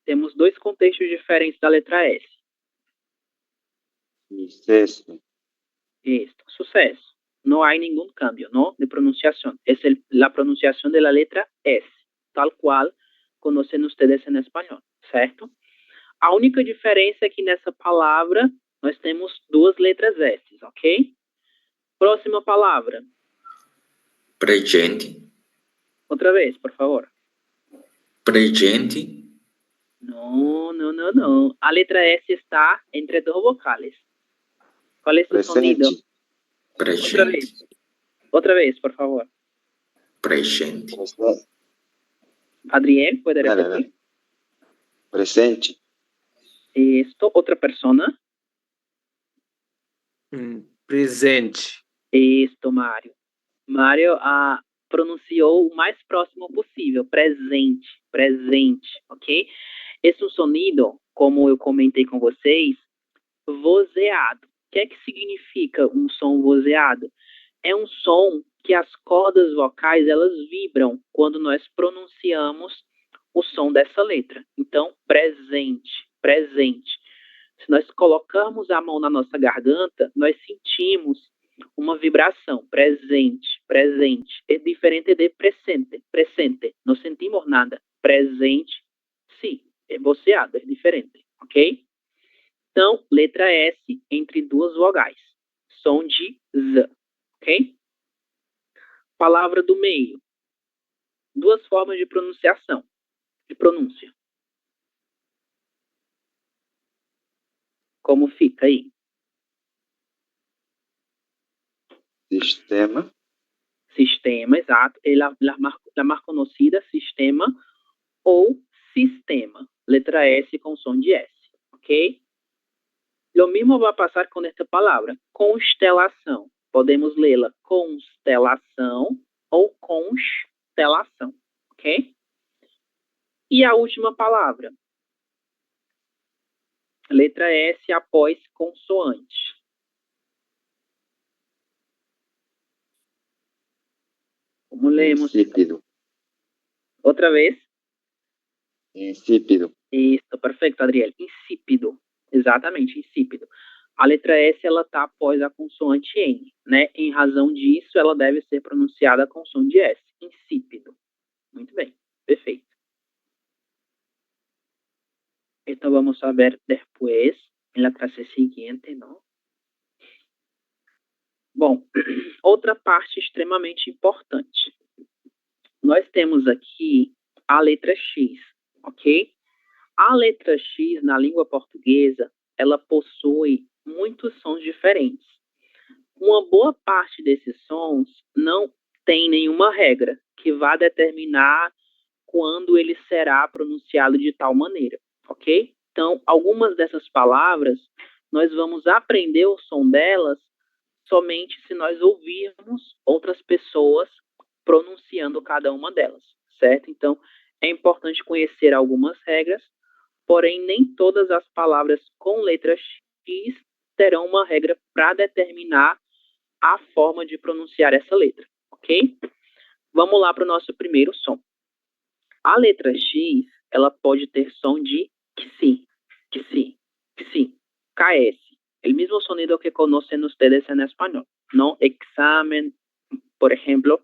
Temos dois contextos diferentes da letra S. Suceso. Esto, suceso. No hay ningún cambio, ¿no? De pronunciación. Es la pronunciación de la letra S, tal cual conocen ustedes en español, certo? A única diferença é que nessa palavra nós temos duas letras S, ok? Próxima palavra. Presente. Outra vez, por favor. Presente. No. A letra S está entre dos vocales. ¿Cuál es su sonido? Presente. Otra vez, por favor. Presente. Adriel, ¿puede repetir? Presente. Esto, otra persona. Presente. Esto, Mário. Mário pronunciou o mais próximo possível. Presente, presente, ok? Esse é um sonido, como eu comentei com vocês, vozeado. O que é que significa um som vozeado? É um som que as cordas vocais, elas vibram quando nós pronunciamos o som dessa letra. Então, presente, presente. Se nós colocarmos a mão na nossa garganta, nós sentimos uma vibração. Presente, presente. É diferente de presente, presente. Não sentimos nada. Presente, sim. É voceado, é diferente, ok? Então, letra S entre duas vogais. Som de Z, ok? Palavra do meio. Duas formas de pronunciação, de pronúncia. Como fica aí? Sistema. Sistema, exato. É a mais conhecida, sistema ou sistema. Letra S com som de S, ok? Lo mismo va a pasar con esta palabra, constelação. Podemos lê-la constelação ou constelação, ok? E a última palavra. Letra S após consoante. Como lemos? Insípido. Outra vez. Insípido. Isso, perfeito, Adriel. Insípido. Exatamente, insípido. A letra S, ela está após a consoante N, né? Em razão disso, ela deve ser pronunciada com som de S. Insípido. Muito bem, perfeito. Então, vamos a ver depois, em la clase siguiente, não? Bom, outra parte extremamente importante. Nós temos aqui a letra X, ok? A letra X, na língua portuguesa, ela possui muitos sons diferentes. Uma boa parte desses sons não tem nenhuma regra que vá determinar quando ele será pronunciado de tal maneira, ok? Então, algumas dessas palavras, nós vamos aprender o som delas somente se nós ouvirmos outras pessoas pronunciando cada uma delas, certo? Então, é importante conhecer algumas regras, porém, nem todas as palavras com letra X terão uma regra para determinar a forma de pronunciar essa letra, ok? Vamos lá para o nosso primeiro som. A letra X, ela pode ter som de XI, XI, XI, KS. El mismo sonido que conocen ustedes en español, ¿no? Examen, por ejemplo.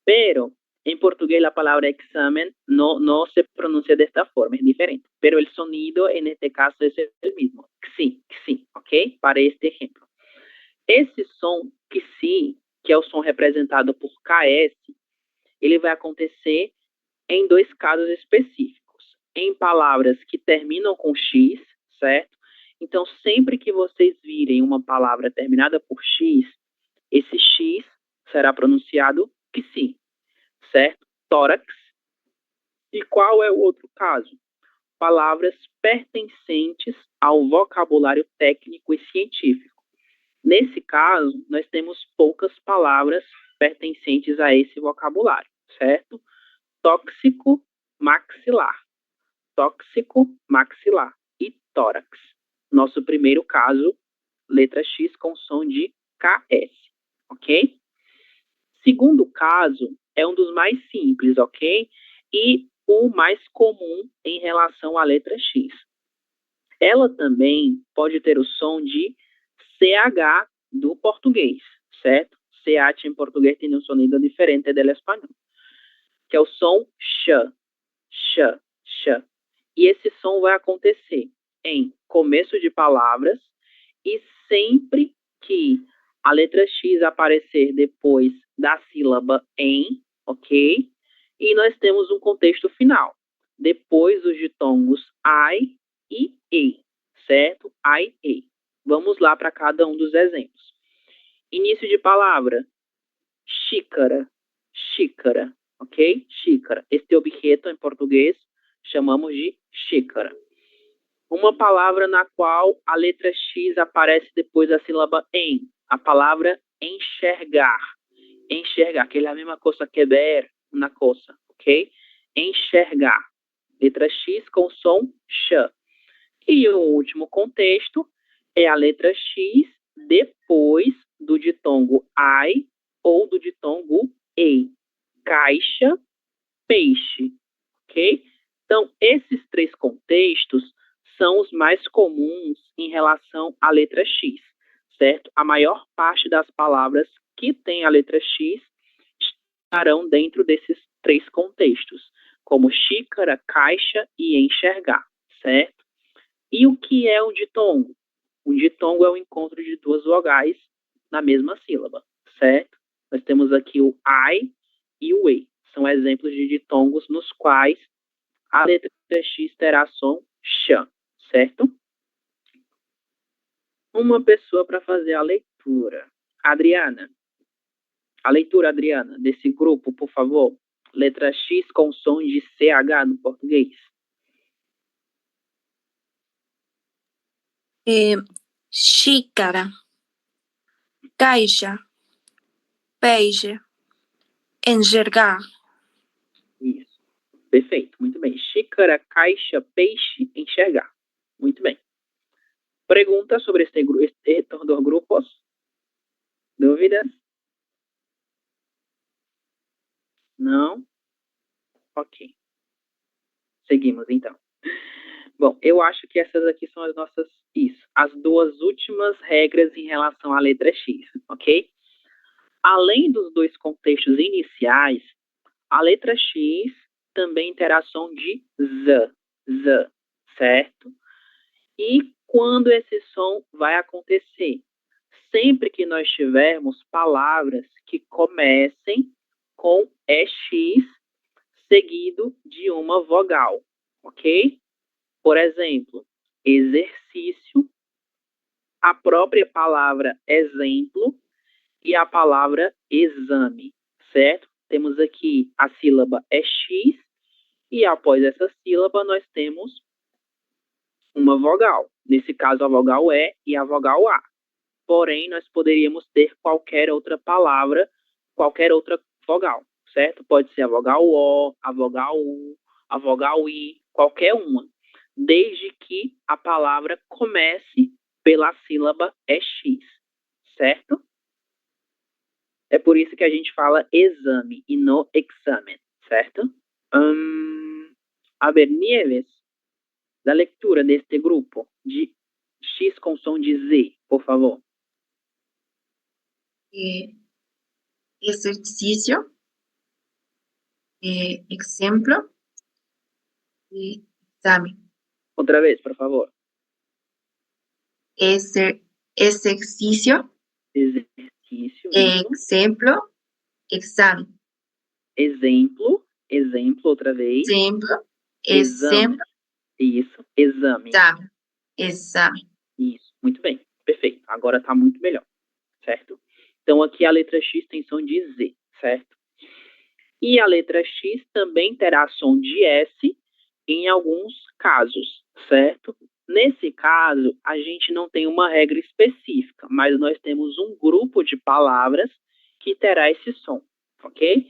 Pero en portugués la palabra examen no se pronuncia de esta forma, es diferente. Pero el sonido en este caso es el mismo. XI, XI, ¿ok? Para este ejemplo. Esse som XI, que é o som representado por KS, ele vai acontecer em dois casos específicos. Em palavras que terminam com X, certo? Então, sempre que vocês virem uma palavra terminada por X, esse X será pronunciado XI, certo? Tórax. E qual é o outro caso? Palavras pertencentes ao vocabulário técnico e científico. Nesse caso, nós temos poucas palavras pertencentes a esse vocabulário, certo? Tóxico, maxilar. Tóxico, maxilar. E tórax. Nosso primeiro caso, letra X com som de KS, ok? Segundo caso, é um dos mais simples, ok? E o mais comum em relação à letra X. Ela também pode ter o som de CH do português, certo? CH em português tem um sonido diferente do espanhol, que é o som sh, sh, sh. E esse som vai acontecer em começo de palavras e sempre que a letra X aparecer depois da sílaba em, ok? E nós temos um contexto final, depois dos ditongos I e E, certo? I, E. Vamos lá para cada um dos exemplos. Início de palavra, xícara, xícara, ok? Xícara. Este objeto em português chamamos de xícara. Uma palavra na qual a letra X aparece depois da sílaba em. A palavra enxergar. Enxergar, que é a mesma coisa que ver uma coisa, ok? Enxergar. Letra X com som x. E o último contexto é a letra X depois do ditongo I ou do ditongo E. Caixa, peixe, ok? Então, esses três contextos são os mais comuns em relação à letra X, certo? A maior parte das palavras que tem a letra X estarão dentro desses três contextos, como xícara, caixa e enxergar, certo? E o que é um ditongo? Um ditongo é o encontro de duas vogais na mesma sílaba, certo? Nós temos aqui o I e o E. São exemplos de ditongos nos quais a letra X terá som x, certo? Uma pessoa para fazer a leitura. Adriana. A leitura, Adriana, desse grupo, por favor. Letra X com som de CH no português. Xícara. caixa, peixe, enxergar. Isso. Perfeito, muito bem. Xícara, caixa, peixe, enxergar. Muito bem. Perguntas sobre estos dos grupos? Dúvidas? Não? Ok. Seguimos, então. Bom, eu acho que essas aqui são as duas últimas regras em relação à letra X, ok? Além dos dois contextos iniciais, a letra X também terá som de z, certo? E quando esse som vai acontecer? Sempre que nós tivermos palavras que comecem com EX seguido de uma vogal, ok? Por exemplo, exercício, a própria palavra exemplo e a palavra exame, certo? Temos aqui a sílaba EX e após essa sílaba nós temos uma vogal. Nesse caso, a vogal E e a vogal A. Porém, nós poderíamos ter qualquer outra palavra, qualquer outra vogal, certo? Pode ser a vogal O, a vogal U, a vogal I, qualquer uma, desde que a palavra comece pela sílaba EX, certo? É por isso que a gente fala exame e não examen, certo? A ver, Nieves, da leitura deste grupo de X com som de Z, por favor. Ejercicio, ejemplo y examen. Otra vez, por favor. Ejercicio, Exercício. ejemplo, examen. Exemplo, outra vez. Exemplo, Exame. Isso, exame. Exame. Isso, muito bem, perfeito. Agora está muito melhor, certo? Então aqui a letra X tem som de Z, certo? E a letra X também terá som de S em alguns casos, certo? Nesse caso, a gente não tem uma regra específica, mas nós temos um grupo de palavras que terá esse som, ok?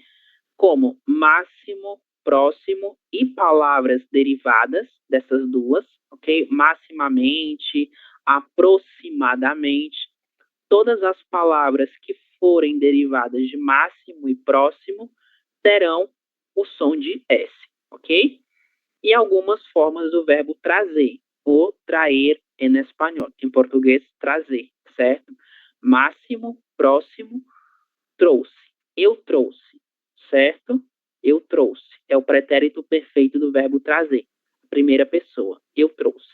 Como máximo, próximo e palavras derivadas dessas duas, ok? Maximamente, aproximadamente. Todas as palavras que forem derivadas de máximo e próximo terão o som de S, ok? E algumas formas do verbo trazer, ou traer em espanhol. Em português, trazer, certo? Máximo, próximo, trouxe. Eu trouxe, certo? Eu trouxe. É o pretérito perfeito do verbo trazer. Primeira pessoa. Eu trouxe.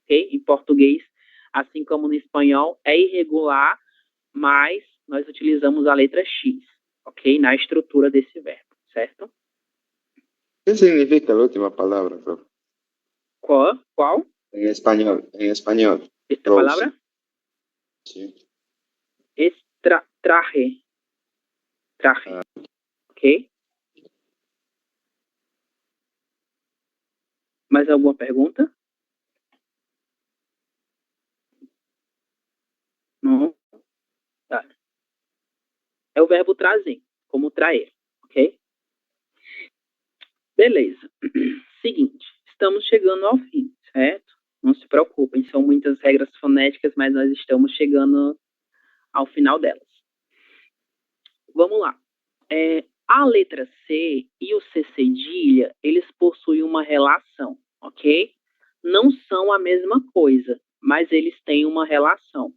Ok? Em português, assim como no espanhol, é irregular, mas nós utilizamos a letra X, ok? Na estrutura desse verbo, certo? ¿Qué significa la última palabra, profe? ¿Cuál? En español. ¿Esta Trouxe. palabra? Sí. Es traje. Ok? Mais alguma pergunta? Não? Tá. É o verbo trazer, como traer, ok? Beleza. Seguinte, estamos chegando ao fim, certo? Não se preocupem, são muitas regras fonéticas, mas nós estamos chegando ao final delas. Vamos lá. A letra C e o C cedilha, eles possuem uma relação, ok? Não são a mesma coisa, mas eles têm uma relação.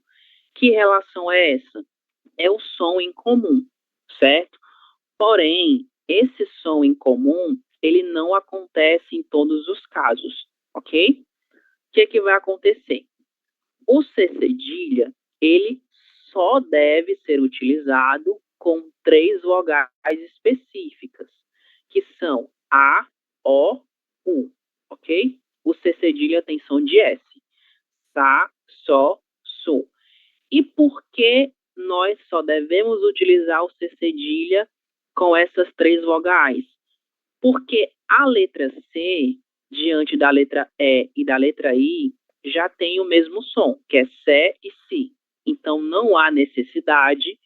Que relação é essa? É o som em comum, certo? Porém, esse som em comum, ele não acontece em todos os casos, ok? O que é que vai acontecer? O C cedilha, ele só deve ser utilizado com 3 vogais específicas, que são A, O, U, ok? O C cedilha tem som de S. Sa, Só, Su. E por que nós só devemos utilizar o C cedilha com essas 3 vogais? Porque a letra C, diante da letra E e da letra I, já tem o mesmo som, que é Sé e Si, Então, não há necessidade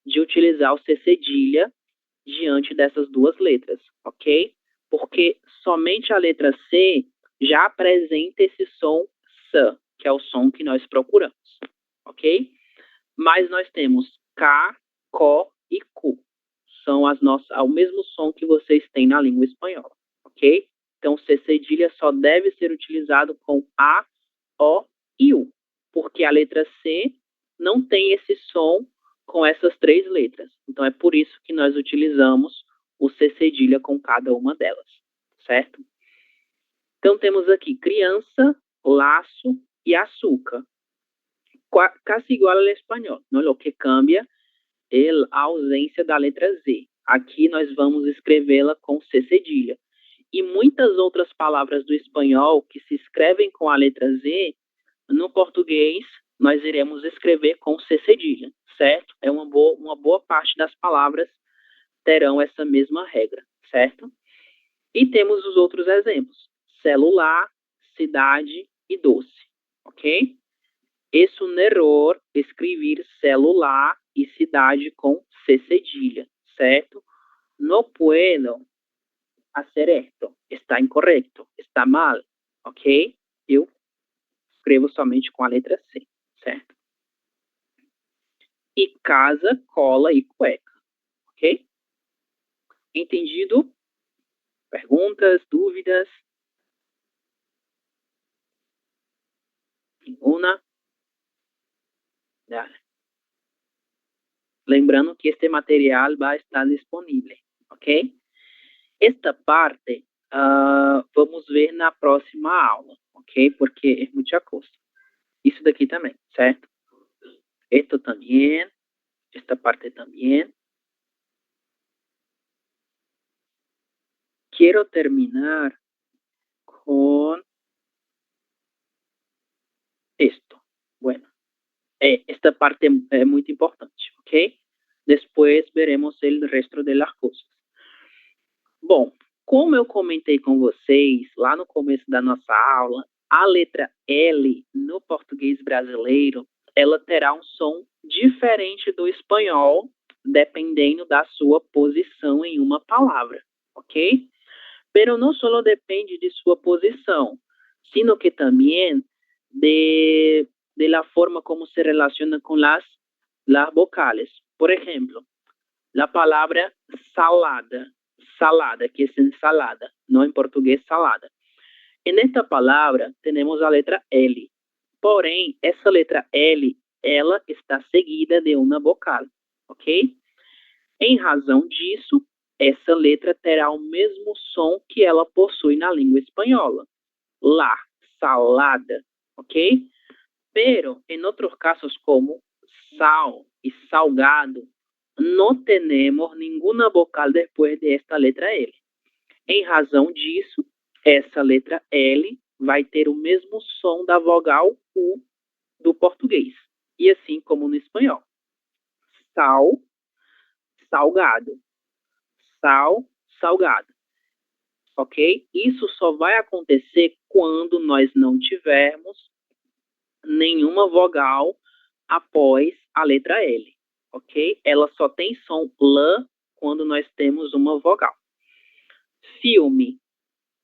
de utilizar o C cedilha diante dessas duas letras, ok? Porque somente a letra C já apresenta esse som S, que é o som que nós procuramos, ok? Mas nós temos K, CO e Q. São o mesmo som que vocês têm na língua espanhola, ok? Então, C cedilha só deve ser utilizado com A, O e U, porque a letra C não tem esse som com essas três letras. Então, é por isso que nós utilizamos o C cedilha com cada uma delas, certo? Então, temos aqui criança, laço e açúcar. Casi igual ao espanhol, ¿no? Lo que cambia é a ausência da letra Z. Aqui nós vamos escrevê-la com C cedilha. E muitas outras palavras do espanhol que se escrevem com a letra Z, no português, nós iremos escrever com C cedilha, certo? É uma boa parte das palavras terão essa mesma regra, certo? E temos os outros exemplos. Celular, cidade e doce, ok? Es un error escrever celular e cidade com C cedilha, certo? No puedo hacer esto. Está incorreto, está mal, ok? Eu escrevo somente com a letra C, certo? E casa, cola e cueca, ok? Entendido? Perguntas, dúvidas? Nenhuma? Dale. Lembrando que este material vai estar disponível, ok? Esta parte vamos ver na próxima aula, ok? Porque é muita coisa. Isso daqui também, certo? Esto também, esta parte também. Quero terminar com esto. Bueno, esta parte é muito importante, ok? Depois veremos o resto das coisas. Bom, como eu comentei com vocês lá no começo da nossa aula, a letra L no português brasileiro, ela terá um som diferente do espanhol, dependendo da sua posição em uma palavra, ok? Pero não só depende de sua posição, sino que também de la forma como se relaciona com las vocales. Por exemplo, la palavra salada, salada, que es ensalada, no en portugués salada. En esta palavra temos a letra L. Porém, essa letra L, ela está seguida de uma vocal, ok? Em razão disso, essa letra terá o mesmo som que ela possui na língua espanhola. La, salada, ok? Pero, em outros casos como sal e salgado, não temos nenhuma vocal depois de esta letra L. Em razão disso, essa letra L vai ter o mesmo som da vogal U do português. E assim como no espanhol. Sal, salgado. Sal, salgado. Ok? Isso só vai acontecer quando nós não tivermos nenhuma vogal após a letra L. Ok? Ela só tem som L quando nós temos uma vogal. Filme.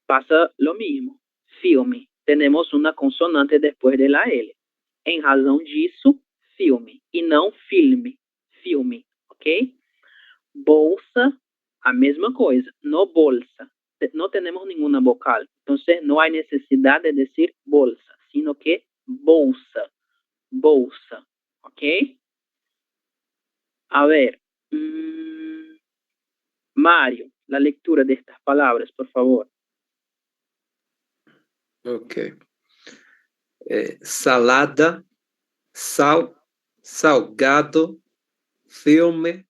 Passa lo mismo. Filme. Temos uma consonante depois de la L. Em razão disso, filme. E não filme. Filme. Ok? Bolsa, a mesma coisa. No bolsa. No tenemos ninguna vocal. Entonces, no hay necesidad de decir bolsa, sino que bolsa. Bolsa. Ok? A ver. Mario, la lectura de estas palabras, por favor. Ok. Salada, sal, salgado, filme,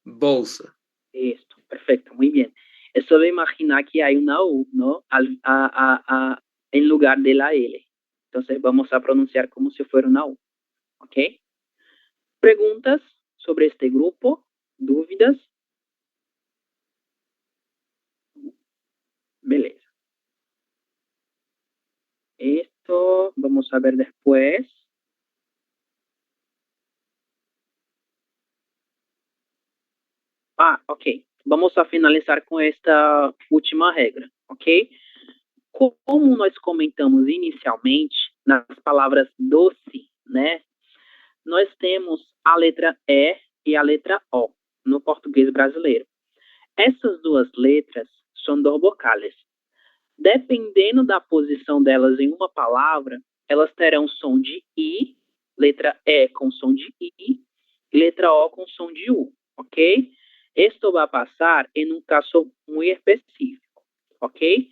bolsa. Esto, perfecto, muy bien. Es solo imaginar que hay una U, ¿no? En lugar de la L. Entonces vamos a pronunciar como si fuera una U. ¿Ok? ¿Preguntas sobre este grupo? ¿Dúvidas? Beleza. Esto vamos a ver después. Ok. Vamos a finalizar com esta última regra, ok? Como nós comentamos inicialmente, nas palavras doce, né? Nós temos a letra E e a letra O no português brasileiro. Essas duas letras são dos vocais. Dependendo da posição delas em uma palavra, elas terão som de I, letra E com som de I, e letra O com som de U, ok? Esto vai passar em um caso muito específico, ok?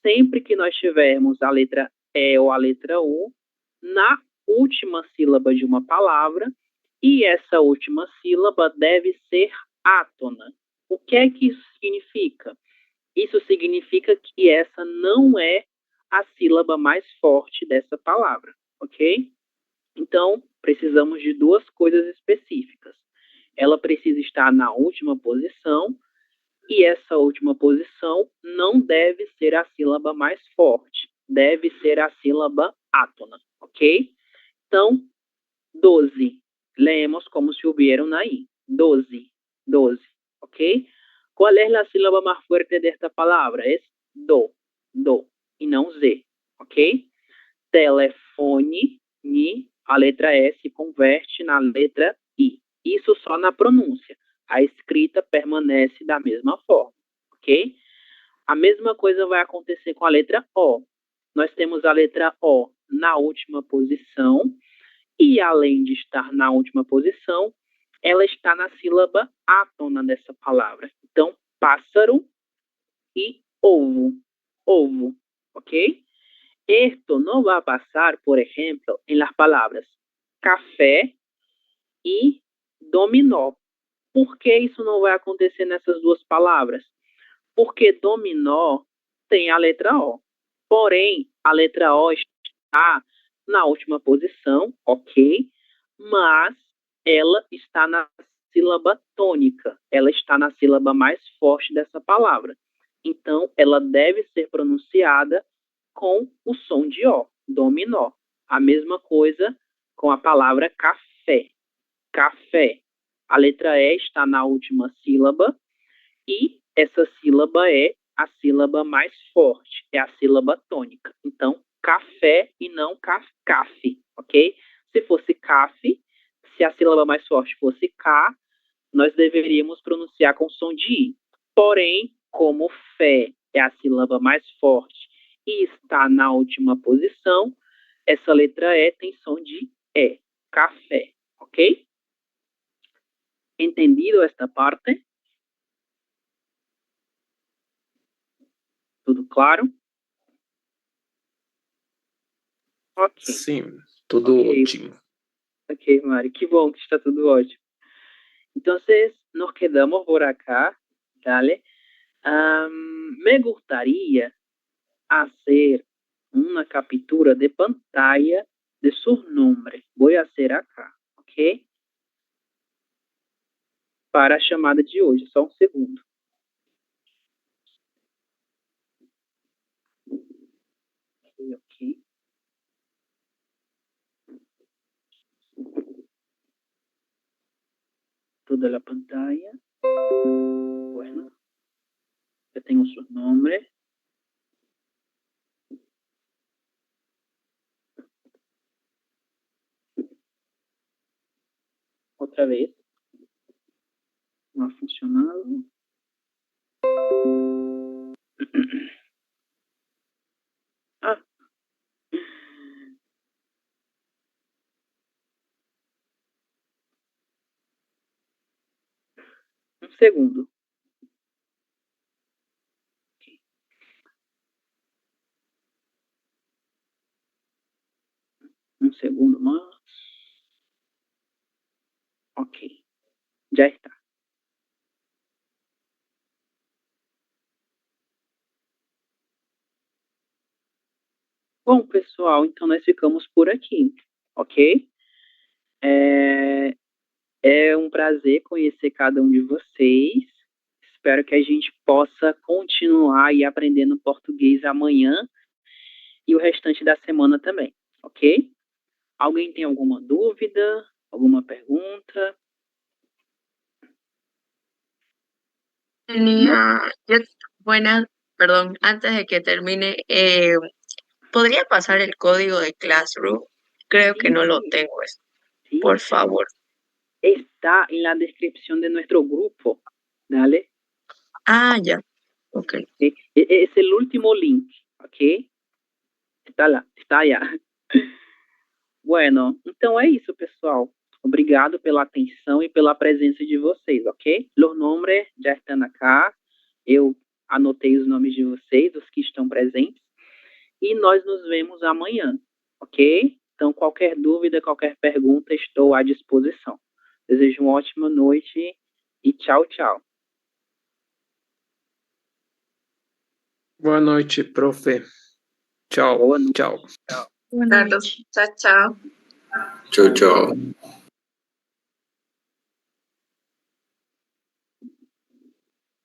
Sempre que nós tivermos a letra E ou a letra U na última sílaba de uma palavra, e essa última sílaba deve ser átona. O que é que isso significa? Isso significa que essa não é a sílaba mais forte dessa palavra, ok? Então, precisamos de duas coisas específicas. Ela precisa estar na última posição, e essa última posição não deve ser a sílaba mais forte, deve ser a sílaba átona, ok? Então, 12. Leemos como se hubieran ahí. 12, 12, ok? ¿Cuál es la sílaba más fuerte de esta palabra? Es do, y no Z, ok? Telefone, ni, a letra E se converte na letra I. Isso só na pronúncia. A escrita permanece da mesma forma, ok? A mesma coisa vai acontecer com a letra O. Nós temos a letra O na última posição, e além de estar na última posição, ela está na sílaba átona dessa palavra. Então, pássaro e ovo, ovo, ok? Esto no va a pasar, por ejemplo, en las palabras café e dominó. Por que isso não vai acontecer nessas duas palavras? Porque dominó tem a letra O. Porém, a letra O está na última posição, ok? Mas ela está na sílaba tônica. Ela está na sílaba mais forte dessa palavra. Então, ela deve ser pronunciada com o som de O, dominó. A mesma coisa com a palavra café. Café. A letra E está na última sílaba e essa sílaba é a sílaba mais forte, é a sílaba tônica. Então, café e não cafe, ok? Se fosse cafe, se a sílaba mais forte fosse K, nós deveríamos pronunciar com som de I. Porém, como fé é a sílaba mais forte e está na última posição, essa letra E tem som de E, café, ok? ¿Entendido esta parte? Tudo claro? Ok. Sim, tudo Ok. ótimo. Ok, Mari, que bom que está tudo ótimo. Entonces, nos quedamos por acá, ¿vale? Me gustaría hacer una captura de pantalla de sus nombres. Voy a hacer acá, ok? Para a chamada de hoje, só um segundo. Ok. Toda la pantalla. Bueno, ya tengo sus nombres. Otra vez. No ha funcionado. Ah. Um segundo. Ok. Um segundo más. Ok. Já está. Bom, pessoal, então nós ficamos por aqui, ok? É um prazer conhecer cada um de vocês. Espero que a gente possa continuar e aprendendo português amanhã e o restante da semana também, ok? Alguém tem alguma dúvida? Alguma pergunta? Yo- buenas, perdón, antes de que termine, ¿podría pasar el código de Classroom? Creo que no lo tengo, Sí, por sí, favor. está en la descripción de nuestro grupo. Dale. Ah, ya, ok. Es el último link, ok? Está lá, está allá. Bueno, então é isso, pessoal. Obrigado pela atenção e pela presença de vocês, ok? Los nombres já estão acá. Eu anotei os nomes de vocês, os que estão presentes. E nós nos vemos amanhã, ok? Então, qualquer dúvida, qualquer pergunta, estou à disposição. Desejo uma ótima noite e tchau, tchau. Boa noite, profe. Tchau. Boa noite. Tchau. Carlos, chao, chao. Chao, chao.